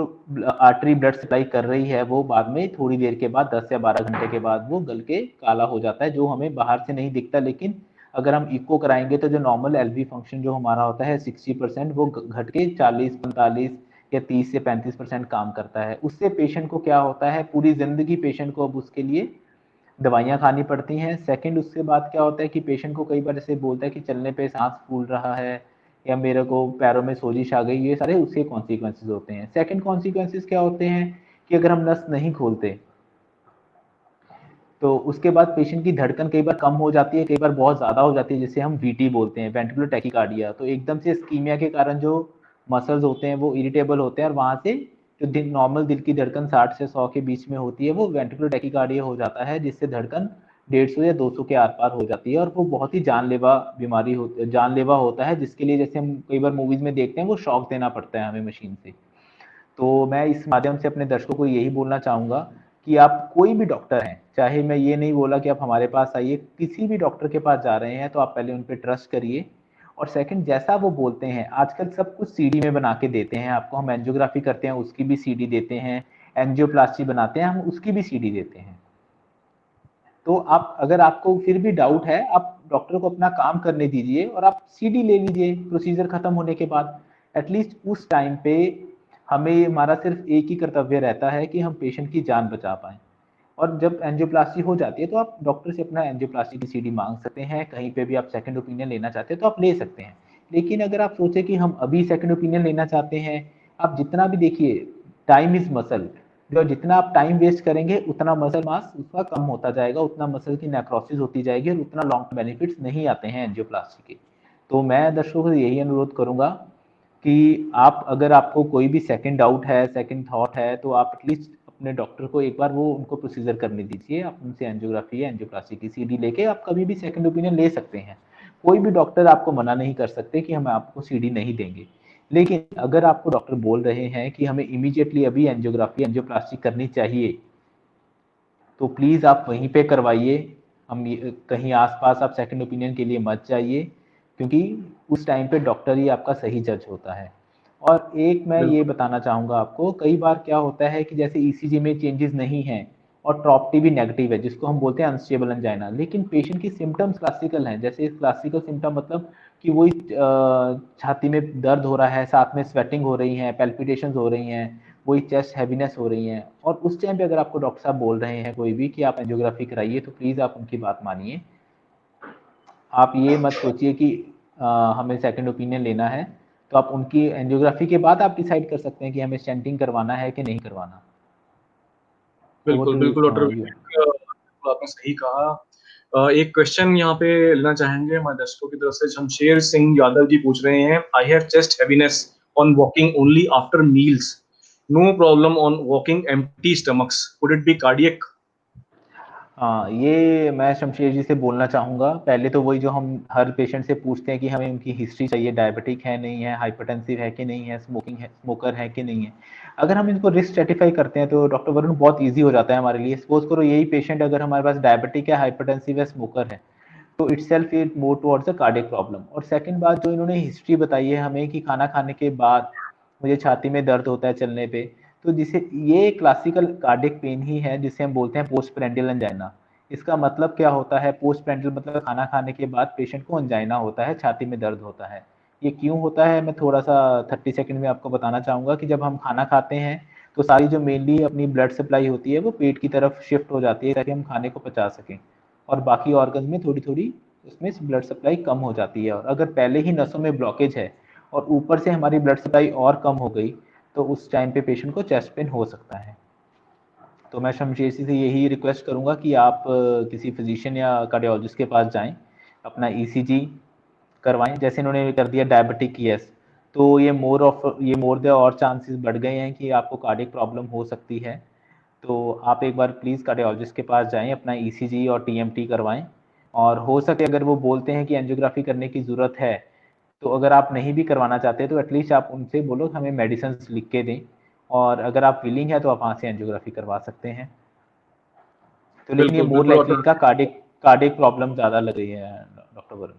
आर्टरी ब्लड सप्लाई कर रही है वो बाद में थोड़ी देर के बाद 10 या 12 घंटे के बाद वो गल के काला हो जाता है, जो हमें बाहर से नहीं दिखता। लेकिन अगर हम इको कराएंगे तो जो नॉर्मल एलवी फंक्शन जो हमारा होता है 60%, वो घट के 40, 45 या 30 से 35% काम करता है। उससे पेशेंट को क्या होता है, पूरी जिंदगी पेशेंट को अब उसके लिए दवाइयाँ खानी पड़ती हैं। सेकंड, उसके बाद क्या होता है कि पेशेंट को कई बार जैसे बोलता है कि चलने पे साँस फूल रहा है या मेरे को पैरों में सोजिश आ गई, ये सारे उसके कॉन्सिक्वेंसेस होते हैं। सेकंड कॉन्सिक्वेंसेस क्या होते हैं कि अगर हम नस नहीं खोलते तो उसके बाद पेशेंट की धड़कन कई बार कम हो जाती है, कई बार बहुत ज़्यादा हो जाती है, जिसे हम वीटी बोलते हैं, वेंट्रिकुलर टैकीकार्डिया। तो एकदम से इस्कीमिया के कारण जो मसल्स होते हैं वो इरिटेबल होते हैं और वहाँ से जो नॉर्मल दिल की धड़कन 60 से 100 के बीच में होती है वो वेंट्रिकुलर टैकीकार्डिया हो जाता है, जिससे धड़कन 150 या 200 के आर पार हो जाती है, और वो बहुत ही जानलेवा बीमारी जानलेवा होता है, जिसके लिए जैसे हम कई बार मूवीज में देखते हैं वो शॉक देना पड़ता है हमें मशीन से। तो मैं इस माध्यम से अपने दर्शकों को यही बोलना चाहूंगा कि आप कोई भी डॉक्टर हैं, चाहे मैं ये नहीं बोला कि आप हमारे पास आइए, किसी भी डॉक्टर के पास जा रहे हैं तो आप पहले उन पर ट्रस्ट करिए। और सेकंड, जैसा वो बोलते हैं, आजकल सब कुछ सीडी में बना के देते हैं आपको, हम एंजियोग्राफी करते हैं उसकी भी सीडी देते हैं, एंजियोप्लास्टी बनाते हैं हम उसकी भी सीडी देते हैं। तो आप, अगर आपको फिर भी डाउट है, आप डॉक्टर को अपना काम करने दीजिए और आप सीडी ले लीजिए प्रोसीजर खत्म होने के बाद। एटलीस्ट उस टाइम पे हमें, हमारा सिर्फ एक ही कर्तव्य रहता है कि हम पेशेंट की जान बचा पाएं। और जब एंजियोप्लास्टी हो जाती है तो आप डॉक्टर से अपना एंजियोप्लास्टी की सीडी मांग सकते हैं, कहीं पे भी आप सेकंड ओपिनियन लेना चाहते हैं तो आप ले सकते हैं। लेकिन अगर आप सोचे कि हम अभी सेकंड ओपिनियन लेना चाहते हैं, आप जितना भी देखिए, टाइम इज मसल, जो जितना आप टाइम वेस्ट करेंगे उतना मसल मास उसका कम होता जाएगा, उतना मसल की नेक्रोसिस होती जाएगी, और उतना लॉन्ग बेनिफिट्स नहीं आते हैं एंजियोप्लास्टी के। तो मैं दर्शकों से यही अनुरोध करूंगा कि आप, अगर आपको कोई भी सेकंड डाउट है, सेकंड थॉट है, तो आप एटलीस्ट अपने डॉक्टर को एक बार वो उनको प्रोसीजर करने दीजिए, आप उनसे एंजियोग्राफी या एंजियोप्लास्टी की सीडी लेके आप कभी भी सेकंड ओपिनियन ले सकते हैं। कोई भी डॉक्टर आपको मना नहीं कर सकते कि हम आपको सीडी नहीं देंगे। लेकिन अगर आपको डॉक्टर बोल रहे हैं कि हमें इमीडिएटली अभी एंजियोग्राफी एंजियोप्लास्टी करनी चाहिए, तो प्लीज़ आप वहीं पे करवाइए। कहीं आसपास आप सेकंड ओपिनियन के लिए मत जाइए, क्योंकि उस टाइम पे डॉक्टर ही आपका सही जज होता है। और एक मैं ये बिल्कुल। बताना चाहूँगा आपको, कई बार क्या होता है कि जैसे ईसीजी में चेंजेस नहीं हैं और ट्रॉप्टी भी नेगेटिव है, जिसको हम बोलते हैं अनस्टेबल एंजाइना, लेकिन पेशेंट की सिम्टम्स क्लासिकल हैं। जैसे क्लासिकल सिम्टम मतलब कि वही छाती में दर्द हो रहा है, साथ में स्वेटिंग हो रही है, पैल्पिटेशंस हो रही हैं, वही चेस्ट हैवीनेस हो रही है, और उस टाइम पे अगर आपको डॉक्टर साहब बोल रहे हैं कोई भी कि आप एंजियोग्राफी कराइए, तो प्लीज़ आप उनकी बात मानिए। आप ये मत सोचिए कि हमें सेकंड ओपिनियन लेना है। तो आप उनकी एंजियोग्राफी के बाद आप डिसाइड कर सकते हैं कि हमें स्टेंटिंग करवाना है कि नहीं करवाना। ओवर बिल्कुल, टू बिल्कुल डॉक्टर यू। विवेक, बिल्कुल आपने सही कहा। एक क्वेश्चन यहाँ पे लेना चाहेंगे हमारे दर्शकों की तरफ से। शमशेर सिंह यादव जी पूछ रहे हैं, I have chest heaviness on walking only after meals, no problem on walking empty stomachs, could it be cardiac? हाँ, ये मैं शमशेर जी से बोलना चाहूँगा। पहले तो वही जो हम हर पेशेंट से पूछते हैं कि हमें उनकी हिस्ट्री चाहिए, डायबिटिक है नहीं है, हाइपरटेंसिव है कि नहीं है, स्मोकर है कि नहीं है। अगर हम इनको रिस्क स्ट्रेटिफाई करते हैं तो डॉक्टर वरुण बहुत ईजी हो जाता है हमारे लिए। सपोज करो यही पेशेंट अगर हमारे पास डायबिटिक है, हाइपरटेंसिव है, स्मोकर है, तो itself it more towards a cardiac problem. और सेकंड बात, जो इन्होंने हिस्ट्री बताई है हमें कि खाना खाने के बाद मुझे छाती में दर्द होता है चलने पे, तो जिसे ये क्लासिकल कार्डियक पेन ही है जिसे हम बोलते हैं पोस्ट प्रेंडियल एंजाइना। इसका मतलब क्या होता है? पोस्ट प्रेंडियल मतलब खाना खाने के बाद पेशेंट को एंजाइना होता है, छाती में दर्द होता है। ये क्यों होता है, मैं थोड़ा सा 30 सेकंड में आपको बताना चाहूंगा कि जब हम खाना खाते हैं तो सारी जो मेनली अपनी ब्लड सप्लाई होती है वो पेट की तरफ शिफ्ट हो जाती है ताकि हम खाने को पचा सकें, और बाकी ऑर्गन में थोड़ी थोड़ी उसमें ब्लड सप्लाई कम हो जाती है। और अगर पहले ही नसों में ब्लॉकेज है और ऊपर से हमारी ब्लड सप्लाई और कम हो गई, तो उस टाइम पे पेशेंट को चेस्ट पेन हो सकता है। तो मैं शमशेर जी से यही रिक्वेस्ट करूंगा कि आप किसी फिजिशियन या कार्डियोलॉजिस्ट के पास जाएं, अपना ईसीजी करवाएं। जैसे इन्होंने कर दिया डायबिटिक, यस, तो ये मोर दे और चांसेस बढ़ गए हैं कि आपको कार्डियक प्रॉब्लम हो सकती है। तो आप एक बार प्लीज़ कार्डियोलॉजिस्ट के पास जाएं, अपना ईसीजी और टीएमटी करवाएं। और हो सके अगर वो बोलते हैं कि एंजियोग्राफी करने की ज़रूरत है, तो अगर आप नहीं भी करवाना चाहते तो एटलीस्ट आप उनसे बोलो हमें मेडिसिन लिख के दें, और अगर आप विलिंग है तो आप वहाँ से एंजियोग्राफी करवा सकते हैं। तो लेकिन ये बिल्कुल, मोर बिल्कुल लाइकली डॉक्टर। इनका कार्डिक कार्डिक प्रॉब्लम ज़्यादा लग रही है डॉक्टर वरुण।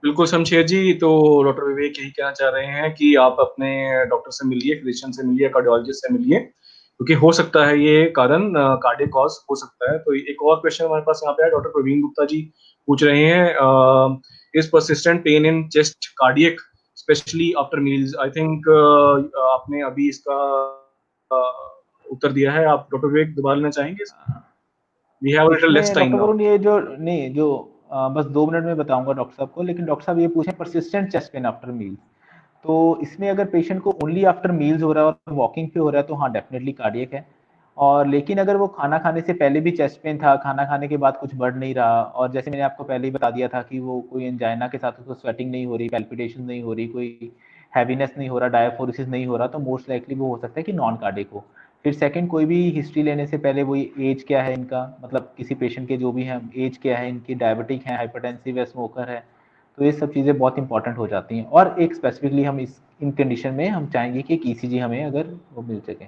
बिल्कुल शमशेर जी, तो डॉक्टर विवेक यही कहना चाह रहे हैं कि आप अपने डॉक्टर से मिलिए, फिजिशियन से मिलिए, कार्डियोलॉजिस्ट से मिलिए, क्योंकि हो सकता है ये कारण कार्डियक कॉज हो सकता है। तो एक और क्वेश्चन हमारे पास यहाँ पे है, डॉक्टर प्रवीण गुप्ता जी पूछ रहे हैं, is persistent pain in chest cardiac specially after meals? I think आपने अभी इसका उत्तर दिया है। आप डॉक्टर विवेक दोबारा लेना चाहेंगे? वी हैव लिटिल लेस इसमें टाइम डॉक्टर नाउ। वरुण ये जो नहीं जो बस 2 मिनट में बताऊंगा डॉक्टर साहब को, लेकिन डॉक्टर साहब ये पूछे persistent chest pain after meal, तो इसमें अगर पेशेंट को ओनली आफ्टर मील्स हो रहा है और वॉकिंग पे हो रहा है तो हाँ डेफिनेटली कार्डियक है। और लेकिन अगर वो खाना खाने से पहले भी चेस्ट पेन था, खाना खाने के बाद कुछ बढ़ नहीं रहा, और जैसे मैंने आपको पहले ही बता दिया था कि वो कोई एंजाइना के साथ उसको स्वेटिंग नहीं हो रही, पैल्पिटेशन नहीं हो रही, कोई हैवीनेस नहीं हो रहा, डायफोरेसिस नहीं हो रहा, तो मोस्ट लाइकली वो हो सकता है कि नॉन कार्डियक हो। फिर सेकंड, कोई भी हिस्ट्री लेने से पहले वही एज क्या है इनका, मतलब किसी पेशेंट के जो भी हैं एज क्या है इनकी, डायबिटिक है, हाइपरटेंसिव है, स्मोकर है, तो ये सब चीज़ें बहुत इंपॉर्टेंट हो जाती हैं। और एक स्पेसिफिकली हम इस इन कंडीशन में हम चाहेंगे कि एक ईसीजी हमें अगर वो मिल सके।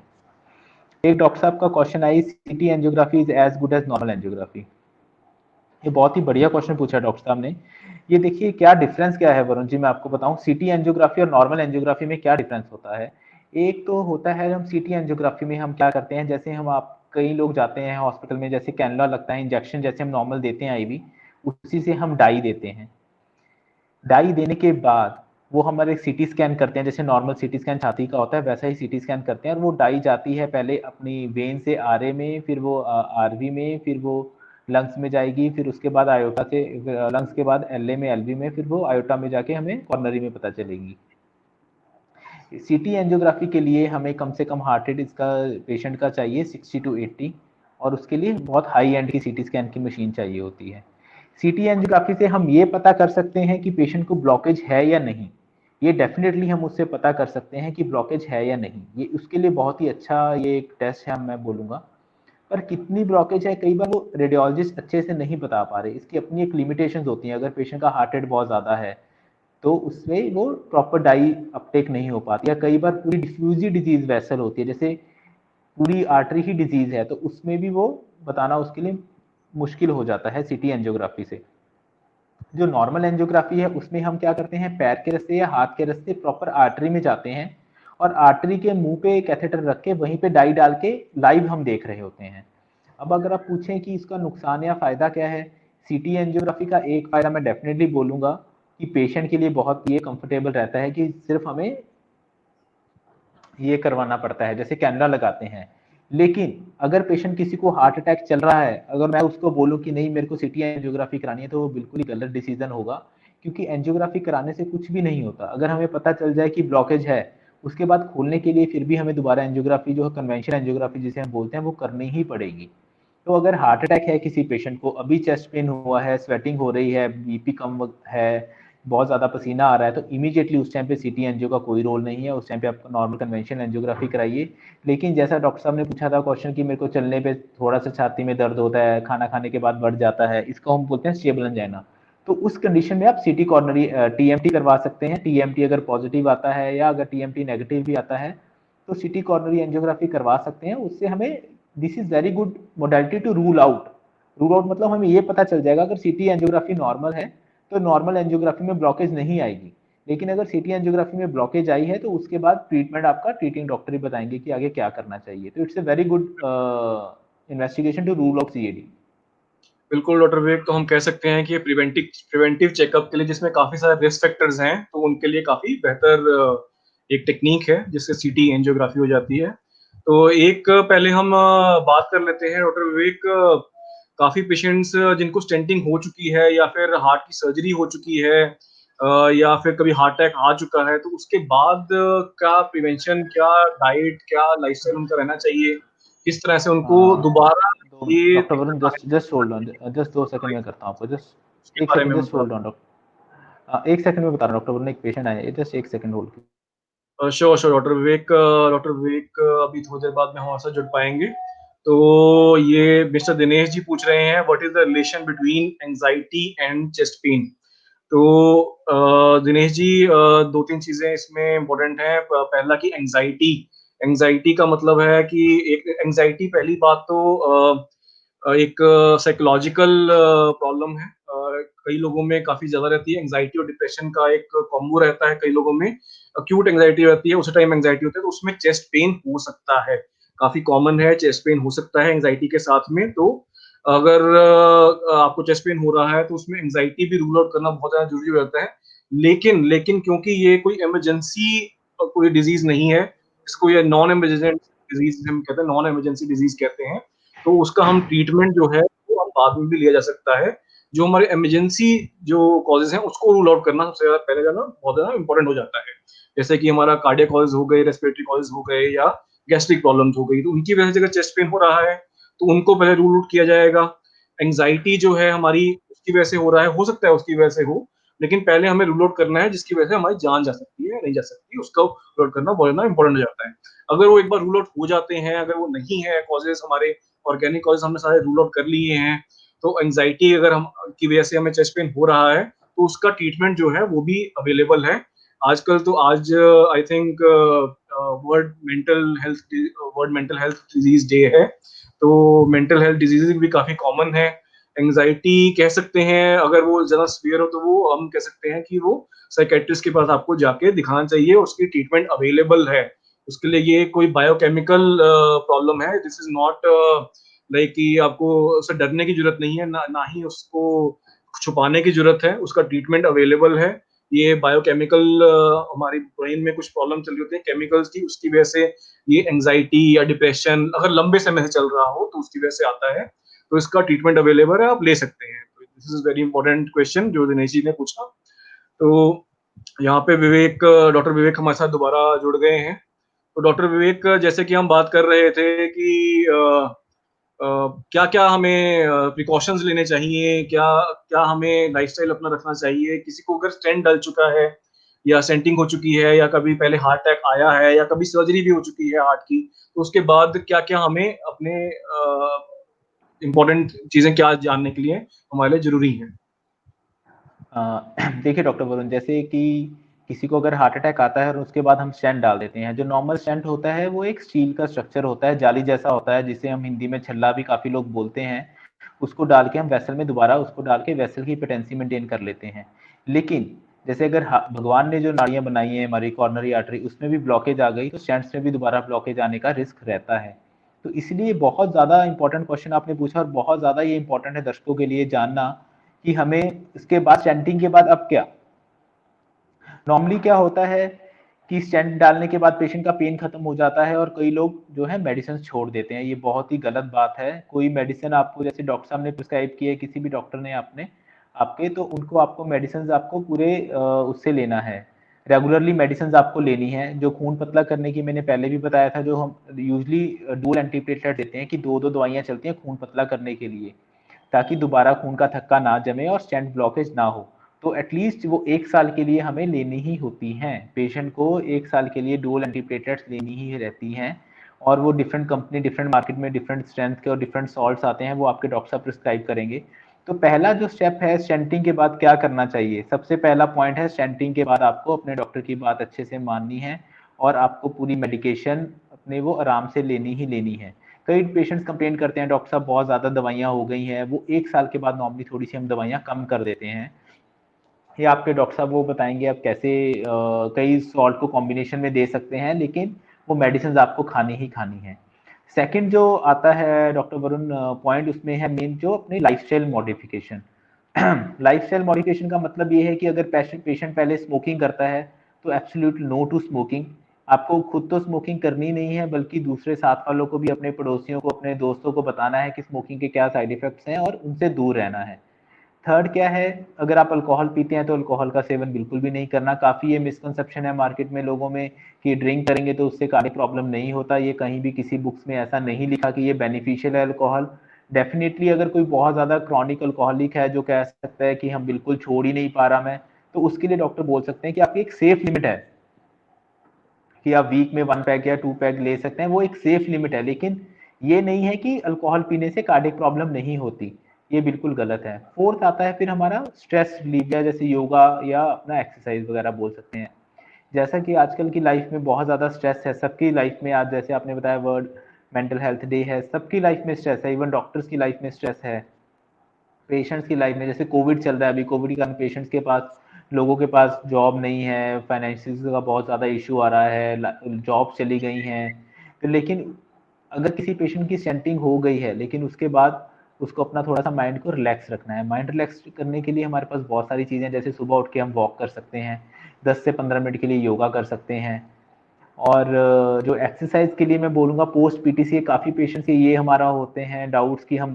एक डॉक्टर साहब का क्वेश्चन आई, CT angiography is as good as normal angiography. ये बहुत ही बढ़िया क्वेश्चन पूछा डॉक्टर साहब ने। ये देखिए क्या डिफरेंस क्या है वरुण जी, मैं आपको बताऊं सीटी एंजियोग्राफी और नॉर्मल एंजियोग्राफी में क्या डिफरेंस होता है। एक तो होता है हम सीटी एंजियोग्राफी में हम क्या करते हैं, जैसे हम आप कई लोग जाते हैं हॉस्पिटल में, जैसे कैनुला लगता है, इंजेक्शन जैसे हम नॉर्मल देते हैं आईवी, उसी से हम डाई देते हैं। डाई देने के बाद वो हमारे सीटी स्कैन करते हैं, जैसे नॉर्मल सीटी स्कैन छाती का होता है वैसा ही सीटी स्कैन करते हैं, और वो डाई जाती है पहले अपनी वेन से आरए में, फिर वो आरवी में, फिर वो लंग्स में जाएगी, फिर उसके बाद आयोटा से लंग्स के बाद एलए में, एलवी में, फिर वो आयोटा में जाके हमें कॉर्नरी में पता चलेगी। सीटी एंजियोग्राफी के लिए हमें कम से कम हार्ट रेट इसका पेशेंट का चाहिए 60 टू 80, और उसके लिए बहुत हाई एंड की सीटी स्कैन की मशीन चाहिए होती है। सीटी एंजियोग्राफी से हम ये पता कर सकते हैं कि पेशेंट को ब्लॉकेज है या नहीं, ये डेफिनेटली हम उससे पता कर सकते हैं कि ब्लॉकेज है या नहीं। ये उसके लिए बहुत ही अच्छा ये एक टेस्ट है मैं बोलूँगा। पर कितनी ब्लॉकेज है कई बार वो रेडियोलॉजिस्ट अच्छे से नहीं बता पा रहे, इसकी अपनी एक लिमिटेशंस होती हैं। अगर पेशेंट का हार्ट रेट बहुत ज़्यादा है तो उसमें वो प्रॉपर डाई अपटेक नहीं हो पाती, या कई बार पूरी डिफ्यूजी डिजीज वैसल होती है, जैसे पूरी आर्टरी ही डिजीज है, तो उसमें भी वो बताना उसके लिए मुश्किल हो जाता है सीटी एंजियोग्राफी से। जो नॉर्मल एंजियोग्राफी है उसमें हम क्या करते हैं, पैर के रास्ते या हाथ के रास्ते प्रॉपर आर्टरी में जाते हैं, और आर्टरी के मुंह पे कैथेटर रख के वहीं पे डाई डाल के लाइव हम देख रहे होते हैं। अब अगर आप पूछें कि इसका नुकसान या फायदा क्या है, सीटी एंजियोग्राफी का एक फायदा मैं डेफिनेटली बोलूंगा कि पेशेंट के लिए बहुत ये कंफर्टेबल रहता है कि सिर्फ हमें ये करवाना पड़ता है, जैसे कैमरा लगाते हैं। लेकिन अगर पेशेंट किसी को हार्ट अटैक चल रहा है, अगर मैं उसको बोलूं कि नहीं मेरे को सीटी एंजियोग्राफी करानी है, तो वो बिल्कुल ही गलत डिसीजन होगा, क्योंकि एंजियोग्राफी कराने से कुछ भी नहीं होता। अगर हमें पता चल जाए कि ब्लॉकेज है, उसके बाद खोलने के लिए फिर भी हमें दोबारा एंजियोग्राफी जो है कन्वेंशनल एंजियोग्राफी जिसे हम बोलते हैं वो करनी ही पड़ेगी। तो अगर हार्ट अटैक है किसी पेशेंट को, अभी चेस्ट पेन हुआ है, स्वेटिंग हो रही है, बीपी कम है, बहुत ज़्यादा पसीना आ रहा है, तो इमीडिएटली उस टाइम पे सीटी एंजियो का कोई रोल नहीं है, उस टाइम पे आप नॉर्मल कन्वेंशनल एंजियोग्राफी कराइए। लेकिन जैसा डॉक्टर साहब ने पूछा था क्वेश्चन कि मेरे को चलने पे थोड़ा सा छाती में दर्द होता है, खाना खाने के बाद बढ़ जाता है, इसको हम बोलते हैं स्टेबल एंजाइना, तो उस कंडीशन में आप सीटी कॉर्नरी टीएमटी करवा सकते हैं। टीएमटी अगर पॉजिटिव आता है या अगर टीएमटी नेगेटिव भी आता है तो सिटी कॉर्नरी एंजियोग्राफी करवा सकते हैं। उससे हमें this is very good modality to rule out. Rule out मतलब हमें ये पता चल जाएगा अगर सिटी एंजियोग्राफी नॉर्मल है तो नॉर्मल एंजियोग्राफी में ब्लॉकेज नहीं आएगी, लेकिन अगर सिटी एंजियोग्राफी में ब्लॉकेज आई है तो उसके बाद ट्रीटमेंट आपका ट्रीटिंग डॉक्टर ही बताएंगे कि आगे क्या करना चाहिए। तो it's a very good investigation to rule out CAD. बिल्कुल डॉक्टर विवेक, तो हम कह सकते हैं कि ये प्रिवेंटिव चेकअप के लिए जिसमें काफी सारे रिस्क फैक्टर्स हैं, तो उनके लिए काफी बेहतर एक टेक्निक है जिससे सीटी एंजियोग्राफी हो जाती है। तो एक पहले हम बात कर लेते हैं डॉक्टर विवेक, काफी पेशेंट्स जिनको स्टेंटिंग हो चुकी है या फिर हार्ट की सर्जरी हो चुकी है, या फिर कभी हार्ट अटैक आ चुका है, तो उसके बाद क्या प्रिवेंशन, क्या डाइट, क्या लाइफस्टाइल उनका रहना चाहिए, किस तरह से उनको दोबारा दो ये doctor Varun, just just hold on, just 2 second में करता हूँ आपको, उसके जस्ट एक बारे सेकंड, में just hold on doctor, 1 second में बता रहा हूँ डॉक्टर वरुण, एक पेशेंट आया है, just 1 second hold. Sure sure doctor Vivek अभी थोड़ी देर बाद में हमारे साथ जुड़ पाएंगे। तो ये मिस्टर दिनेश जी पूछ रहे हैं, what is the relation between anxiety and chest pain. तो दिनेश जी, दो तीन चीजें इसमें इम्पोर्टेंट हैं। पहला कि एंजाइटी, एंजाइटी का मतलब है कि एक एंजाइटी, पहली बात तो एक साइकोलॉजिकल प्रॉब्लम है। कई लोगों में काफी ज्यादा रहती है, एंजाइटी और डिप्रेशन का एक कॉम्बो रहता है। कई लोगों में अक्यूट एंजाइटी रहती है, उसी टाइम एंजाइटी होती है, तो उसमें चेस्ट पेन हो सकता है, काफी कॉमन है, चेस्ट पेन हो सकता है एंजाइटी के साथ में। तो अगर आपको चेस्ट पेन हो रहा है तो उसमें एंजाइटी भी रूल आउट करना बहुत ज्यादा जरूरी रहता है। लेकिन लेकिन क्योंकि ये कोई इमरजेंसी कोई डिजीज नहीं है, इसको ये नॉन इमरजेंसी डिजीज हम कहते हैं, नॉन इमरजेंसी डिजीज कहते हैं, तो उसका हम ट्रीटमेंट जो है वो हम बाद में भी लिया जा सकता है। जो हमारे इमरजेंसी जो कॉजेज हैं उसको रूल आउट करना सबसे ज्यादा पहले जाना बहुत ज्यादा इंपॉर्टेंट हो जाता है। जैसे कि हमारा कार्डियक कॉजेज हो गए, रेस्पिरेटरी कॉजेज हो गए, या गैस्ट्रिक प्रॉब्लम्स हो गई, तो उनकी वजह से अगर चेस्ट पेन हो रहा है तो उनको पहले रूल आउट किया जाएगा। एंजाइटी जो है हमारी उसकी वजह से हो रहा है, हो सकता है उसकी वजह से हो, लेकिन पहले हमें रूल आउट करना है जिसकी वजह से हमारी जान जा सकती है या नहीं जा सकती, उसका रूल आउट करना बहुत ज़्यादा इंपॉर्टेंट हो जाता है। अगर वो एक बार रूल आउट हो जाते हैं, अगर वो नहीं है कॉजेज़, हमारे ऑर्गेनिक कॉजेज़ हमने सारे रूल आउट कर लिए हैं, तो एंग्जायटी अगर हम की वजह से हमें चेस्ट पेन हो रहा है, तो उसका ट्रीटमेंट जो है वो भी अवेलेबल है। आजकल तो आज I think world mental health disease day है, तो मेंटल हेल्थ डिजीज़ेज़ भी काफ़ी कॉमन है। एंग्जायटी कह सकते हैं, अगर वो ज़्यादा सीवियर हो तो वो हम कह सकते हैं कि वो साइकियाट्रिस्ट के पास आपको जाके दिखाना चाहिए, उसकी ट्रीटमेंट अवेलेबल है। उसके लिए ये कोई बायोकेमिकल प्रॉब्लम है, दिस इज़ नॉट लाइक कि आपको उससे डरने की ज़रूरत नहीं है, ना ना ही उसको छुपाने की ज़रूरत है, उसका ट्रीटमेंट अवेलेबल है। ये बायोकेमिकल हमारी ब्रेन में कुछ प्रॉब्लम चल रही होती है केमिकल्स की, उसकी वजह से ये एंग्जायटी या डिप्रेशन अगर लंबे समय से चल रहा हो, तो उसकी वजह से आता है। तो इसका ट्रीटमेंट अवेलेबल है, आप ले सकते हैं। तो this is very important question जो दिनेश जी ने पूछा। तो यहाँ पे डॉक्टर विवेक हमारे साथ दोबारा जुड़ गए हैं। तो डॉक्टर विवेक, जैसे कि हम बात कर रहे थे कि क्या-क्या हमें प्रिकॉशंस लेने चाहिए, क्या क्या हमें लाइफ़स्टाइल अपना रखना चाहिए? किसी को अगर स्टेंट डल चुका है या स्टेंटिंग हो चुकी है या कभी पहले हार्ट अटैक आया है या कभी सर्जरी भी हो चुकी है हार्ट की, तो उसके बाद क्या-क्या हमें अपने इम्पोर्टेंट चीज़ें क्या जानने के लिए हमारे लिए ज़रूरी हैं? देखिए डॉक्टर वरुण, जैसे कि किसी को अगर हार्ट अटैक आता है और उसके बाद हम स्टेंट डाल देते हैं, जो नॉर्मल स्टेंट होता है वो एक स्टील का स्ट्रक्चर होता है, जाली जैसा होता है, जिसे हम हिंदी में छल्ला भी काफ़ी लोग बोलते हैं। उसको डाल के हम वेसल में दोबारा उसको डाल के वेसल की पेटेंसी मेंटेन कर लेते हैं। लेकिन जैसे अगर भगवान ने जो नाड़ियाँ बनाई हैं हमारी कॉर्नरी आर्टरी, उसमें भी ब्लॉकेज आ गई तो स्टेंट्स में भी दोबारा ब्लॉकेज आने का रिस्क रहता है। तो इसलिए बहुत ज़्यादा इंपॉर्टेंट क्वेश्चन आपने पूछा और बहुत ज़्यादा ये इंपॉर्टेंट है दर्शकों के लिए जानना कि हमें इसके बाद स्टेंटिंग के बाद अब क्या। नॉर्मली क्या होता है कि स्टेंट डालने के बाद पेशेंट का पेन खत्म हो जाता है और कई लोग जो है मेडिसिन छोड़ देते हैं। ये बहुत ही गलत बात है। कोई मेडिसिन आपको जैसे डॉक्टर साहब ने प्रिस्क्राइब की है, किसी भी डॉक्टर ने आपने आपके, तो उनको आपको मेडिसिन आपको पूरे उससे लेना है, रेगुलरली मेडिसिन आपको लेनी है। जो खून पतला करने की मैंने पहले भी बताया था, जो हम यूजली डुअल एंटीप्लेटलेट देते हैं कि दो दो दवाइयाँ चलती हैं खून पतला करने के लिए, ताकि दोबारा खून का थक्का ना जमे और स्टेंट ब्लॉकेज ना हो। तो एटलीस्ट वो 1 साल के लिए हमें लेनी ही होती हैं। पेशेंट को 1 साल के लिए डुअल एंटीप्लेटलेट्स लेनी ही रहती हैं और वो डिफरेंट कंपनी, डिफरेंट मार्केट में डिफरेंट स्ट्रेंथ के और डिफरेंट सॉल्ट्स आते हैं, वो आपके डॉक्टर साहब प्रिस्क्राइब करेंगे। तो पहला जो स्टेप है स्टेंटिंग के बाद क्या करना चाहिए? सबसे पहला पॉइंट है स्टेंटिंग के बाद आपको अपने डॉक्टर की बात अच्छे से माननी है और आपको पूरी मेडिकेशन अपने वो आराम से लेनी ही लेनी है। कई पेशेंट्स कंप्लेन करते हैं डॉक्टर साहब बहुत ज़्यादा दवाइयाँ हो गई हैं, वो 1 साल के बाद नॉर्मली थोड़ी सी हम दवाइयाँ कम कर देते हैं। या आपके डॉक्टर साहब वो बताएंगे आप कैसे कई सॉल्ट को कॉम्बिनेशन में दे सकते हैं, लेकिन वो मेडिसिन आपको खानी ही खानी है। सेकंड जो आता है डॉक्टर वरुण पॉइंट, उसमें है मेन जो अपनी लाइफस्टाइल मॉडिफिकेशन। लाइफस्टाइल मॉडिफिकेशन का मतलब ये है कि अगर पेशेंट पहले स्मोकिंग करता है तो एब्सोल्यूट नो टू स्मोकिंग। आपको खुद तो स्मोकिंग करनी नहीं है, बल्कि दूसरे साथ वालों को भी, अपने पड़ोसियों को, अपने दोस्तों को बताना है कि स्मोकिंग के क्या साइड इफेक्ट्स हैं और उनसे दूर रहना है। थर्ड क्या है, अगर आप अल्कोहल पीते हैं तो अल्कोहल का सेवन बिल्कुल भी नहीं करना। काफ़ी ये मिसकंसेप्शन है मार्केट में लोगों में कि ड्रिंक करेंगे तो उससे कार्डियक प्रॉब्लम नहीं होता। ये कहीं भी किसी बुक्स में ऐसा नहीं लिखा कि ये बेनिफिशियल है अल्कोहल। डेफिनेटली अगर कोई बहुत ज़्यादा क्रॉनिक अल्कोहलिक है जो कह सकता है कि हम बिल्कुल छोड़ ही नहीं पा रहा मैं, तो उसके लिए डॉक्टर बोल सकते हैं कि आपकी एक सेफ लिमिट है कि आप वीक में 1 पैक या 2 पैक ले सकते हैं, वो एक सेफ लिमिट है। लेकिन ये नहीं है कि अल्कोहल पीने से कार्डियक प्रॉब्लम नहीं होती, ये बिल्कुल गलत है। फोर्थ आता है फिर हमारा स्ट्रेस रिलीव, या जैसे योगा या अपना एक्सरसाइज वगैरह बोल सकते हैं। जैसा कि आजकल की लाइफ में बहुत ज़्यादा स्ट्रेस है सबकी लाइफ में। आज जैसे आपने बताया वर्ल्ड मेंटल हेल्थ डे है, सबकी लाइफ में स्ट्रेस है, इवन डॉक्टर्स की लाइफ में स्ट्रेस है, पेशेंट्स की लाइफ में। जैसे कोविड चल रहा है अभी, कोविड के कारण पेशेंट्स के पास, लोगों के पास जॉब नहीं है, फाइनेंशियल का बहुत ज़्यादा इशू आ रहा है, जॉब चली गई हैं। तो लेकिन अगर किसी पेशेंट की स्टेंटिंग हो गई है, लेकिन उसके बाद उसको अपना थोड़ा सा माइंड को रिलैक्स रखना है। माइंड रिलैक्स करने के लिए हमारे पास बहुत सारी चीज़ें, जैसे सुबह उठ के हम वॉक कर सकते हैं, 10 से 15 मिनट के लिए योगा कर सकते हैं। और जो एक्सरसाइज के लिए मैं बोलूँगा, पोस्ट पीटीसी के काफ़ी पेशेंट्स के ये हमारा होते हैं डाउट्स कि हम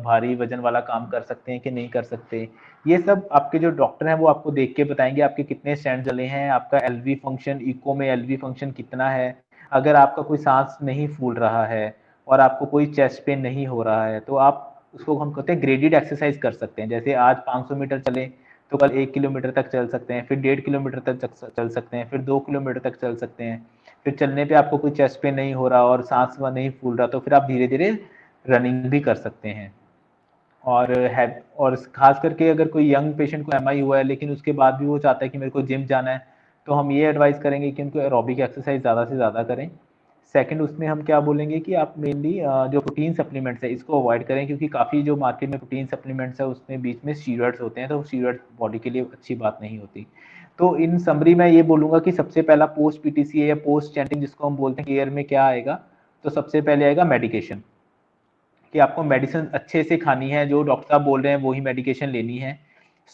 भारी वजन वाला काम कर सकते हैं कि नहीं कर सकते। ये सब आपके जो डॉक्टर हैं वो आपको देख के बताएंगे आपके कितने स्टैंड जले हैं, आपका एलवी फंक्शन, इको में एलवी फंक्शन कितना है। अगर आपका कोई सांस नहीं फूल रहा है और आपको कोई चेस्ट पेन नहीं हो रहा है, तो आप उसको हम कहते हैं ग्रेडेड एक्सरसाइज कर सकते हैं। जैसे आज 500 मीटर चले तो कल 1 किलोमीटर तक चल सकते हैं, फिर 1.5 किलोमीटर तक चल सकते हैं, फिर 2 किलोमीटर तक चल सकते हैं। फिर चलने पे आपको कोई चेस्ट पेन नहीं हो रहा और सांस नहीं फूल रहा, तो फिर आप धीरे धीरे रनिंग भी कर सकते हैं। और है, और खास करके अगर कोई यंग पेशेंट को एमआई हुआ है लेकिन उसके बाद भी वो चाहता है कि मेरे को जिम जाना है, तो हम ये एडवाइस करेंगे कि उनको एरोबिक एक्सरसाइज ज़्यादा से ज़्यादा करें। सेकंड, उसमें हम क्या बोलेंगे कि आप मेनली जो प्रोटीन सप्लीमेंट्स है इसको अवॉइड करें, क्योंकि काफ़ी जो मार्केट में प्रोटीन सप्लीमेंट्स है उसमें बीच में स्टीरॉयड्स होते हैं, तो स्टीरॉयड बॉडी के लिए अच्छी बात नहीं होती। तो इन समरी मैं ये बोलूँगा कि सबसे पहला पोस्ट पीटीसीए या पोस्ट स्टेंटिंग जिसको हम बोलते हैं केयर में क्या आएगा, तो सबसे पहले आएगा मेडिकेशन, कि आपको मेडिसिन अच्छे से खानी है, जो डॉक्टर साहब बोल रहे हैं वही मेडिकेशन लेनी है।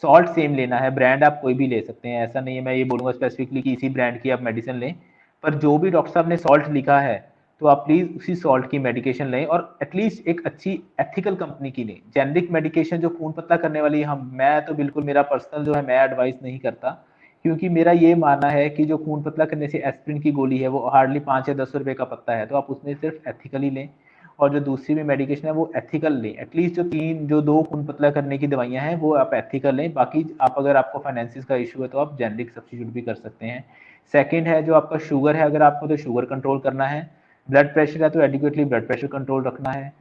सॉल्ट सेम लेना है, ब्रांड आप कोई भी ले सकते हैं, ऐसा नहीं है मैं ये बोलूँगा स्पेसिफिकली कि इसी ब्रांड की आप मेडिसिन लें, पर जो भी डॉक्टर साहब ने सॉल्ट लिखा है तो आप प्लीज़ उसी सॉल्ट की मेडिकेशन लें, और एटलीस्ट एक अच्छी एथिकल कंपनी की लें। जेनरिक मेडिकेशन जो खून पतला करने वाली हम मैं तो बिल्कुल, मेरा पर्सनल जो है मैं एडवाइस नहीं करता, क्योंकि मेरा ये मानना है कि जो खून पतला करने से एस्प्रिन की गोली है वो हार्डली 5 या 10 रुपए का पत्ता है, तो आप उसमें सिर्फ एथिकली लें। और जो दूसरी भी मेडिकेशन है वो एथिकल लें, एटलीस्ट जो दो खून पतला करने की दवाइयां हैं वो आप एथिकल लें। बाकी आप अगर आपको फाइनेंसिस का इशू है तो आप जेनरिक सब्स्टिट्यूट भी कर सकते हैं। सेकंड है जो आपका शुगर है, अगर आपको तो शुगर कंट्रोल करना है। ब्लड प्रेशर है तो एडिक्वेटली ब्लड प्रेशर कंट्रोल रखना है।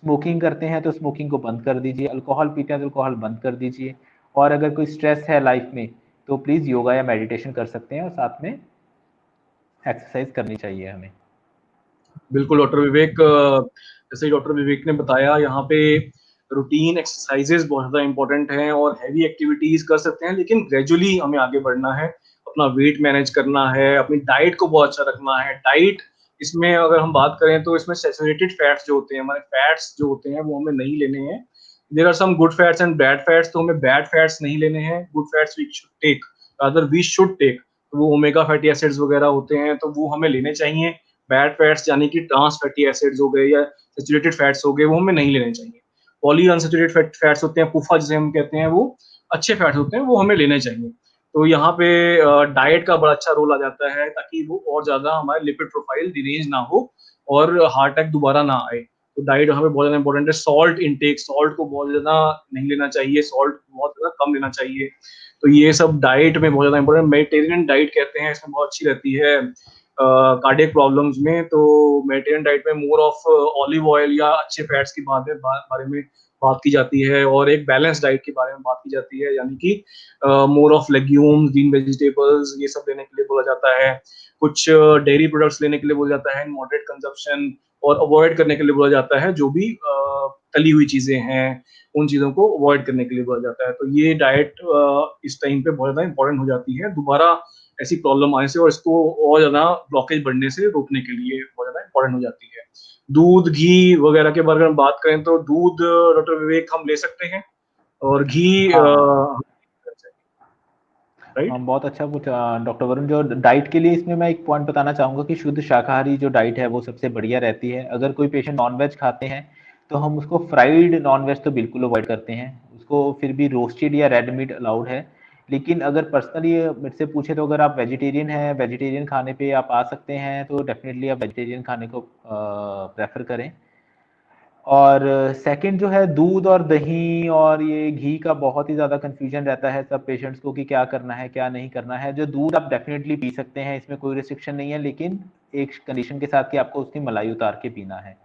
स्मोकिंग करते हैं तो स्मोकिंग को बंद कर दीजिए, अल्कोहल पीते हैं तो अल्कोहल बंद कर दीजिए। और अगर कोई स्ट्रेस है लाइफ में तो प्लीज़ योगा या मेडिटेशन कर सकते हैं, और साथ में एक्सरसाइज करनी चाहिए हमें। बिल्कुल डॉक्टर विवेक, जैसे डॉक्टर विवेक ने बताया, यहाँ पे रूटीन एक्सरसाइजेज बहुत ज़्यादा इंपॉर्टेंट हैं और हैवी एक्टिविटीज कर सकते हैं, लेकिन ग्रेजुअली हमें आगे बढ़ना है, अपना वेट मैनेज करना है, अपनी डाइट को बहुत अच्छा रखना है। डाइट इसमें अगर हम बात करें तो इसमें सैचुरेटेड फैट्स जो होते हैं, हमारे फैट्स जो होते हैं वो हमें नहीं लेने हैं। There are some good fats and bad fats, तो हमें बैड फैट्स नहीं लेने हैं, good fats we should take, other we should take. वो ओमेगा फैटी एसिड्स वगैरह होते हैं तो वो हमें लेने चाहिए। बैड फैट्स यानी कि ट्रांस फैटी एसिड्स हो गए या सैचुरेटेड फैट्स हो गए वो हमें नहीं लेने चाहिए। पॉली अनसैचुरेटेड फैट्स होते हैं, पुफा जिसे हम कहते हैं, वो अच्छे फैट्स होते हैं, वो हमें लेने चाहिए। तो यहाँ पे डाइट का बड़ा अच्छा रोल आ जाता है, ताकि वो और ज्यादा हमारे लिपिड प्रोफाइल डिरेंज ना हो और हार्ट अटैक दोबारा ना आए। तो डाइट हमें बहुत ज्यादा इंपॉर्टेंट है। सॉल्ट इनटेक, सॉल्ट को बहुत ज्यादा नहीं लेना चाहिए, सॉल्ट बहुत ज्यादा कम लेना चाहिए। तो ये सब डाइट में बहुत ज्यादा इंपॉर्टेंट। मेडिटेरियन डाइट कहते हैं, इसमें बहुत अच्छी रहती है कार्डियक प्रॉब्लम्स में। तो मेडिटेरियन डाइट में मोर ऑफ ऑलिव ऑयल या अच्छे फैट्स के बारे में बात की जाती है, और एक बैलेंस डाइट के बारे में बात की जाती है, यानी कि more of legumes, green vegetables, ये सब लेने के लिए बोला जाता है। कुछ डेयरी प्रोडक्ट्स लेने के लिए बोला जाता है इन मॉडरेट कंजप्शन, और अवॉइड करने के लिए बोला जाता है जो भी तली हुई चीजें हैं उन चीजों को अवॉइड करने के लिए बोला जाता है। तो ये डाइट इस टाइम पे बहुत ज्यादा इंपॉर्टेंट हो जाती है दोबारा ऐसी प्रॉब्लम आने से, और इसको और ज्यादा ब्लॉकेज बढ़ने से रोकने के लिए बहुत ज्यादा इंपॉर्टेंट हो जाती है। दूध घी वगैरह के बारे में बात करें तो दूध डॉक्टर विवेक हम ले सकते हैं, और घी हाँ राइट। हाँ, बहुत अच्छा कुछ डॉक्टर वरुण, जो डाइट के लिए इसमें मैं एक पॉइंट बताना चाहूँगा कि शुद्ध शाकाहारी जो डाइट है वो सबसे बढ़िया रहती है। अगर कोई पेशेंट नॉनवेज खाते हैं तो हम उसको फ्राइड नॉनवेज तो बिल्कुल अवॉइड करते हैं, उसको फिर भी रोस्टेड या रेड मीट अलाउड है। लेकिन अगर पर्सनली मेरे से पूछे तो अगर आप वेजिटेरियन हैं, वेजिटेरियन खाने पे आप आ सकते हैं, तो डेफिनेटली आप वेजिटेरियन खाने को प्रेफर करें। और सेकंड जो है दूध और दही और ये घी का बहुत ही ज़्यादा कन्फ्यूजन रहता है सब पेशेंट्स को कि क्या करना है क्या नहीं करना है। जो दूध आप डेफिनेटली पी सकते हैं, इसमें कोई रिस्ट्रिक्शन नहीं है, लेकिन एक कंडीशन के साथ कि आपको उसकी मलाई उतार के पीना है।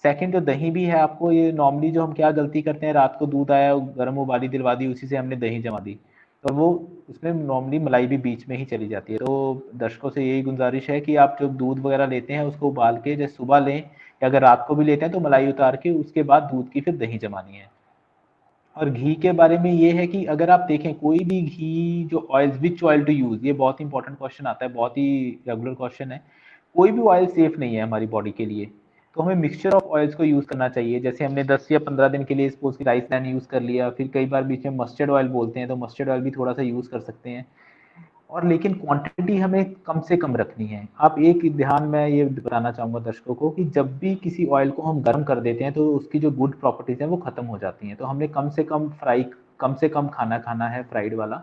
सेकंड जो दही भी है, आपको ये नॉर्मली जो हम क्या गलती करते हैं, रात को दूध आया गर्म उबाली दिलवा दी, उसी से हमने दही जमा दी, तो वो उसमें नॉर्मली मलाई भी बीच में ही चली जाती है। तो दर्शकों से यही गुजारिश है कि आप जब दूध वगैरह लेते हैं उसको उबाल के जैसे सुबह लें, या अगर रात को भी लेते हैं तो मलाई उतार के उसके बाद दूध की फिर दही जमानी है। और घी के बारे में ये है कि अगर आप देखें कोई भी घी जो oil, which oil to use, ये बहुत इंपॉर्टेंट क्वेश्चन आता है, बहुत ही रेगुलर क्वेश्चन है। कोई भी ऑयल सेफ नहीं है हमारी बॉडी के लिए, तो हमें मिक्सचर ऑफ ऑयल्स को यूज़ करना चाहिए। जैसे हमने 10 या 15 दिन के लिए सपोज की राइस ब्रान यूज़ कर लिया, फिर कई बार बीच में मस्टर्ड ऑयल बोलते हैं तो मस्टर्ड ऑयल भी थोड़ा सा यूज़ कर सकते हैं। और लेकिन क्वांटिटी हमें कम से कम रखनी है। आप एक ध्यान में ये बताना चाहूँगा दर्शकों को कि जब भी किसी ऑयल को हम गर्म कर देते हैं तो उसकी जो गुड प्रॉपर्टीज़ हैं वो ख़त्म हो जाती हैं, तो हमने कम से कम कम से कम खाना खाना है फ्राइड वाला।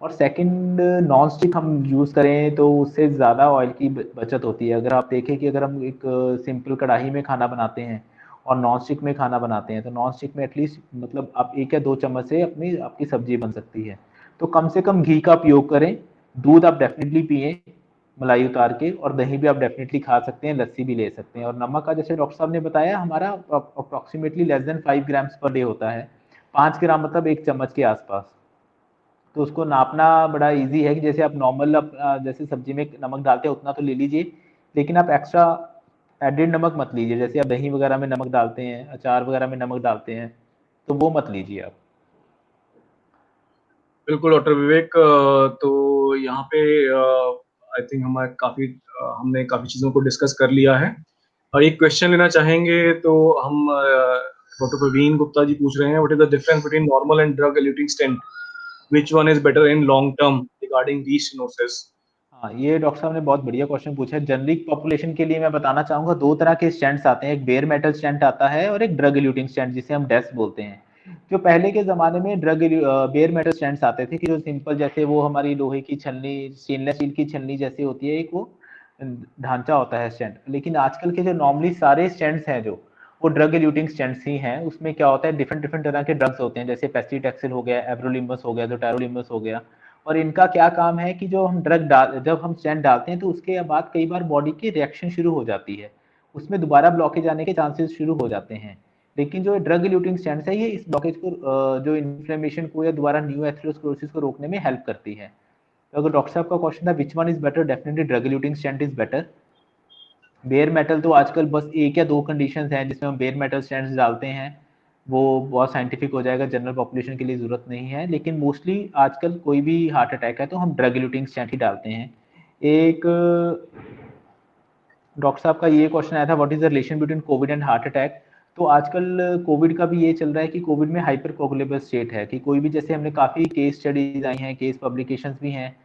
और सेकंड, नॉन स्टिक हम यूज़ करें तो उससे ज़्यादा ऑयल की बचत होती है। अगर आप देखें कि अगर हम एक सिंपल कढ़ाई में खाना बनाते हैं और नॉन स्टिक में खाना बनाते हैं, तो नॉन स्टिक में एटलीस्ट मतलब आप 1 या 2 चम्मच से अपनी आपकी सब्जी बन सकती है। तो कम से कम घी का उपयोग करें, दूध आप डेफ़िनिटली पिएँ, मलाई उतार के, और दही भी आप डेफ़िनिटली खा सकते हैं, लस्सी भी ले सकते हैं। और नमक का जैसे डॉक्टर साहब ने बताया, हमारा approximately less than 5 grams per day होता है। 5 ग्राम मतलब 1 चम्मच के आसपास। तो उसको नापना बड़ा ईज़ी है कि जैसे आप नॉर्मल जैसे सब्जी में नमक डालते हैं उतना तो ले लीजिए, लेकिन आप एक्स्ट्रा एडेड नमक मत लीजिए। जैसे आप दही वगैरह में नमक डालते हैं, अचार वगैरह में नमक डालते हैं, तो वो मत लीजिए आप। बिल्कुल डॉक्टर विवेक, तो यहाँ पे आई थिंक हमारे हमने काफ़ी चीज़ों को डिस्कस कर लिया है। और एक क्वेश्चन लेना चाहेंगे, तो हम डॉक्टर प्रवीण गुप्ता जी पूछ रहे हैं, what is the difference between normal and drug eluting stent, which one is better in long term regarding the stenosis? हाँ, ये डॉक्टर साहब ने बहुत बढ़िया क्वेश्चन पूछा है। जनरिक पॉपुलेशन के लिए मैं बताना चाहूँगा, 2 तरह के स्टेंट्स आते हैं, एक बेयर मेटल स्टेंट आता है और एक ड्रग एल्यूटिंग स्टेंट जिसे हम डेस बोलते हैं। जो पहले के ज़माने में बेयर मेटल स्टेंट्स आते थे कि जो सिंपल जैसे वो हमारी लोहे की छलनी, स्टेनलेस स्टील की छलनी जैसी होती है, एक वो ढांचा होता है स्टेंट। लेकिन आजकल के जो नॉर्मली सारे स्टेंट्स हैं जो, वो ड्रग एल्यूटिंग स्टेंट्स ही हैं। उसमें क्या होता है, डिफरेंट डिफरेंट तरह के ड्रग्स होते हैं, जैसे पेस्टिटेक्सिल हो गया, एब्रोलिमस हो गया, डोटारोलिमस हो गया। और इनका क्या काम है कि जो हम जब हम स्टेंट डालते हैं तो उसके बाद कई बार बॉडी की रिएक्शन शुरू हो जाती है, उसमें दोबारा ब्लॉकेज आने के चांसेस शुरू हो जाते हैं। लेकिन जो ड्रग इल्यूटिंग स्टेंट्स है, ये इस ब्लॉकेज को जो इन्फ्लेमेशन को या दोबारा न्यू एथेरोस्क्लेरोसिस को रोकने में हेल्प करती है। तो अगर डॉक्टर साहब का क्वेश्चन था which one is better, definitely drug eluting stent is better. Bare metal तो आजकल बस 1 या 2 कंडीशंस हैं जिसमें हम बेयर मेटल स्टेंट्स डालते हैं, वो बहुत साइंटिफिक हो जाएगा, जनरल पॉपुलेशन के लिए ज़रूरत नहीं है। लेकिन मोस्टली आजकल कोई भी हार्ट अटैक है तो हम ड्रग इल्यूटिंग स्टेंट ही डालते हैं। एक डॉक्टर साहब का ये क्वेश्चन आया था, what is the relation between Covid and heart attack. तो आजकल कोविड का भी ये चल रहा है कि कोविड में हाइपर कोगुलेबल स्टेट है, कि कोई भी, जैसे हमने काफ़ी केस स्टडीज आई हैं, केस पब्लिकेशंस भी हैं,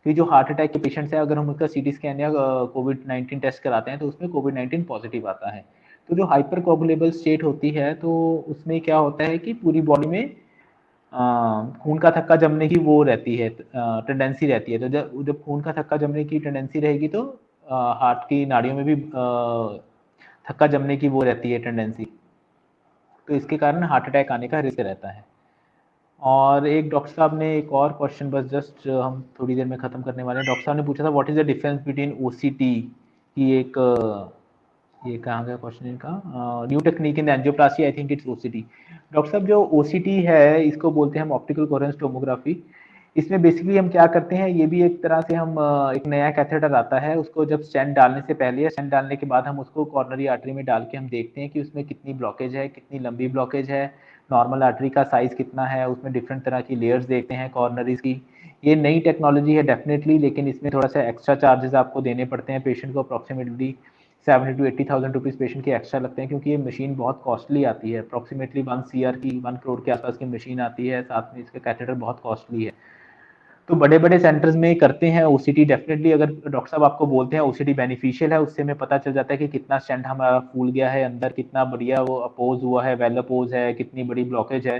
कि जो हार्ट अटैक के पेशेंट्स हैं, अगर हम उसका सीटी स्कैन या कोविड 19 टेस्ट कराते हैं तो उसमें कोविड 19 पॉजिटिव आता है। तो जो हाइपर कोगुलेबल स्टेट होती है, तो उसमें क्या होता है कि पूरी बॉडी में खून का थक्का जमने की वो रहती है, टेंडेंसी रहती है। तो जब जब खून का थक्का जमने की टेंडेंसी रहेगी तो हार्ट की नाड़ियों में भी थक्का जमने की वो रहती है, टेंडेंसी। तो इसके कारण हार्ट अटैक आने का रिस्क रहता है। और एक डॉक्टर साहब ने एक और क्वेश्चन, बस जस्ट हम थोड़ी देर में ख़त्म करने वाले हैं। डॉक्टर साहब ने पूछा था what is the difference between OCT की एक ये कहाँ गया क्वेश्चन इनका, new technique in angioplasty, I think it's OCT. Doctor साहब, जो ओसीटी है इसको बोलते हैं हम ऑप्टिकल कोहेरेंस टोमोग्राफी। इसमें बेसिकली हम क्या करते हैं, ये भी एक तरह से हम एक नया कैथेटर आता है, उसको जब स्टेंट डालने से पहले या स्टेंट डालने के बाद हम उसको कॉर्नरी आर्टरी में डाल के हम देखते हैं कि उसमें कितनी ब्लॉकेज है, कितनी लंबी ब्लॉकेज है, नॉर्मल आर्टरी का साइज़ कितना है, उसमें डिफरेंट तरह की लेयर्स देखते हैं कॉर्नरीज की। ये नई टेक्नोलॉजी है डेफिनेटली, लेकिन इसमें थोड़ा सा एक्स्ट्रा चार्जेस आपको देने पड़ते हैं। पेशेंट को अप्रॉक्सीमेटली 70 to 80,000 रुपीज़ पेशेंट के एक्स्ट्रा लगते हैं, क्योंकि ये मशीन बहुत कॉस्टली आती है। अप्रॉक्सीमेटली 1 CR की, 1 करोड़ के आसपास की मशीन आती है, साथ में इसका कैथेटर बहुत कॉस्टली है। तो बड़े-बड़े सेंटर्स में करते हैं ओसीटी डेफिनेटली। अगर डॉक्टर साहब आपको बोलते हैं ओसीटी बेनिफिशियल है, उससे हमें पता चल जाता है कि कितना स्टेंट हमारा फूल गया है अंदर, कितना बढ़िया वो अपोज हुआ है, वेल अपोज है, कितनी बड़ी ब्लॉकेज है।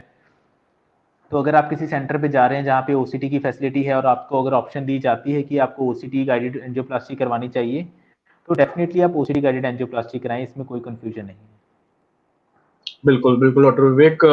तो अगर आप किसी सेंटर पे जा रहे हैं जहाँ पे ओसीटी की फैसिलिटी है और आपको अगर ऑप्शन दी जाती है कि आपको ओसीटी गाइडेड एंजियोप्लास्टी करवानी चाहिए, तो डेफिनेटली आप ओसीटी गाइडेड एंजियोप्लास्टी कराएं, इसमें कोई कंफ्यूजन नहीं है। बिल्कुल बिल्कुल डॉक्टर विवेक,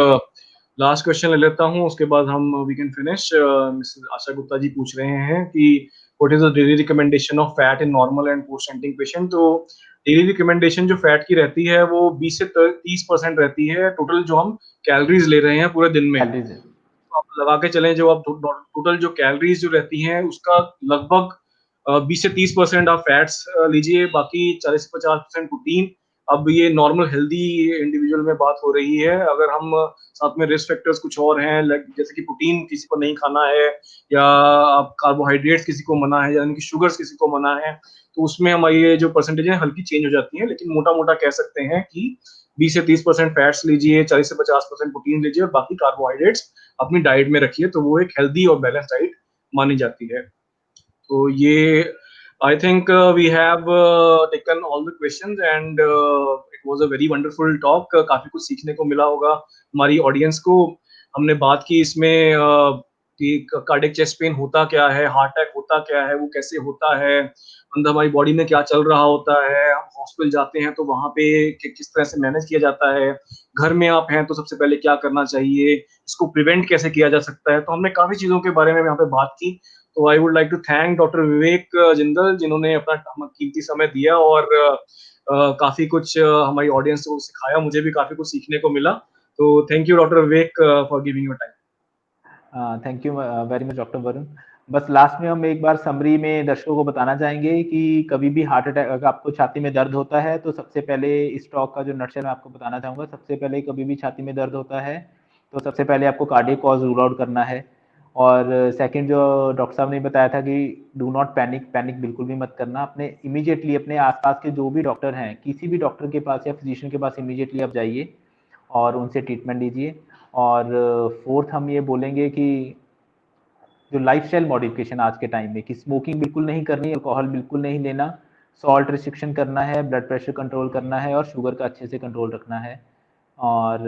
लास्ट क्वेश्चन ले लेता हूँ, उसके बाद हम वी कैन फिनिश। मिसेस आशा गुप्ता जी पूछ रहे हैं कि what is the daily recommendation of fat in normal and post stenting patient. तो डेली रिकमेंडेशन जो फैट की रहती है वो 20 से 30% रहती है, टोटल जो हम कैलोरीज ले रहे हैं पूरे दिन में। कैलोरीज। तो आप लगा के चलें, जो आप टोटल जो कैलोरीज जो रहती हैं उसका लगभग 20 से 30% आप फैट्स लीजिए, बाकी 40 से 50% प्रोटीन। अब ये नॉर्मल हेल्दी इंडिविजुअल में बात हो रही है। अगर हम साथ में रिस्क फैक्टर्स कुछ और हैं, जैसे कि प्रोटीन किसी को नहीं खाना है, या आप कार्बोहाइड्रेट्स किसी को मना है, यानी कि शुगर्स किसी को मना है, तो उसमें हमारी ये जो परसेंटेज है हल्की चेंज हो जाती है। लेकिन मोटा मोटा कह सकते हैं कि 20 से 30% फैट्स लीजिए, 40 से 50% प्रोटीन लीजिए, और बाकी कार्बोहाइड्रेट्स अपनी डाइट में रखिए, तो वो एक हेल्दी और बैलेंस डाइट मानी जाती है। तो ये I think we have taken all the questions, and it was a very wonderful talk. काफी कुछ सीखने को मिला होगा हमारी ऑडियंस को। हमने बात की इसमें कि कार्डियक चेस्ट पेन होता क्या है, हार्ट अटैक होता क्या है, वो कैसे होता है, अंदर हमारी बॉडी में क्या चल रहा होता है। हम हॉस्पिटल जाते हैं तो वहाँ पे किस तरह से मैनेज किया जाता है। घर में आप हैं तो सबसे पहले क्या करना चाहिए, इसको प्रिवेंट कैसे किया जा सकता है। तो हमने काफ़ी चीज़ों के बारे में यहाँ पे बात की। तो I would like to thank doctor Vivek Jindal, जिन्होंने अपना कीमती समय दिया और काफ़ी कुछ हमारी ऑडियंस को सिखाया। मुझे भी काफ़ी कुछ सीखने को मिला। तो thank you doctor Vivek for giving your time. Thank you very much doctor Varun. बस लास्ट में हम एक बार समरी में दर्शकों को बताना चाहेंगे कि कभी भी हार्ट अटैक, अगर आपको छाती में दर्द होता है तो सबसे पहले इस टॉक का जो नटशेल मैं आपको बताना चाहूँगा। सबसे पहले कभी भी छाती में दर्द होता है तो सबसे पहले आपको कार्डियक कॉज रूल आउट करना है। और सेकंड जो डॉक्टर साहब ने बताया था कि डू नॉट पैनिक, पैनिक बिल्कुल भी मत करना। अपने इमीडिएटली अपने आसपास के जो भी डॉक्टर हैं, किसी भी डॉक्टर के पास या फिजिशियन के पास इमीडिएटली आप जाइए और उनसे ट्रीटमेंट लीजिए। और फोर्थ हम ये बोलेंगे कि जो लाइफस्टाइल मॉडिफिकेशन आज के टाइम में, कि स्मोकिंग बिल्कुल नहीं करनी, अल्कोहल बिल्कुल नहीं लेना, सॉल्ट रिस्ट्रिक्शन करना है, ब्लड प्रेशर कंट्रोल करना है और शुगर का अच्छे से कंट्रोल रखना है। और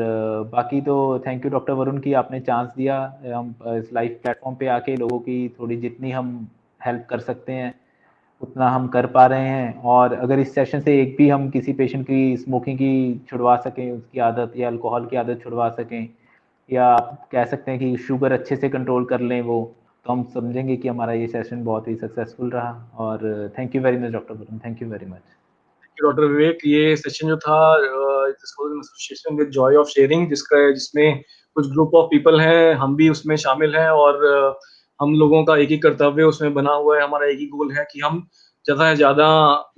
बाकी तो थैंक यू डॉक्टर वरुण कि आपने चांस दिया हम इस लाइव प्लेटफॉर्म पे आके लोगों की थोड़ी जितनी हम हेल्प कर सकते हैं उतना हम कर पा रहे हैं। और अगर इस सेशन से एक भी हम किसी पेशेंट की स्मोकिंग की छुड़वा सकें, उसकी आदत या अल्कोहल की आदत छुड़वा सकें, या आप कह सकते हैं कि शुगर अच्छे से कंट्रोल कर लें वो, तो हम समझेंगे कि हमारा ये सेशन बहुत ही सक्सेसफुल रहा। और thank you very much doctor Varun, thank you very much. Doctor Vivek, ये सेशन जो था association with joy of sharing, जिसमें कुछ ग्रुप ऑफ पीपल हैं, हम भी उसमें शामिल हैं। और हम लोगों का एक ही कर्तव्य उसमें बना हुआ है। हमारा एक ही गोल है कि हम ज़्यादा से ज़्यादा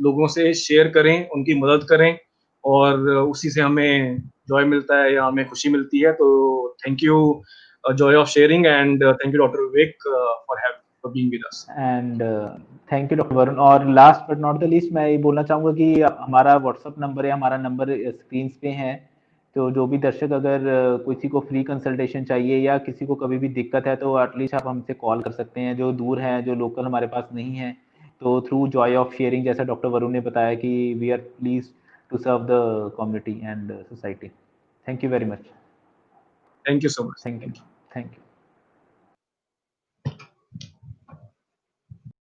लोगों से शेयर करें, उनकी मदद करें और उसी से हमें जॉय मिलता है या हमें खुशी मिलती है। तो thank you joy of sharing and thank you doctor Vivek for being with us. And thank you doctor Varun. और last but not the least मैं ये बोलना चाहूँगा कि हमारा व्हाट्सअप नंबर है, हमारा नंबर स्क्रीन पे है। तो जो भी दर्शक अगर किसी को फ्री कंसल्टेशन चाहिए या किसी को कभी भी दिक्कत है तो एटलीस्ट आप हमसे कॉल कर सकते हैं। जो दूर हैं, जो लोकल हमारे पास नहीं है, तो थ्रू जॉय ऑफ शेयरिंग, जैसा डॉक्टर वरुण ने बताया कि we are please to serve the community and society. Thank you very much. Thank you so much. Thank you. Thank you. Thank you.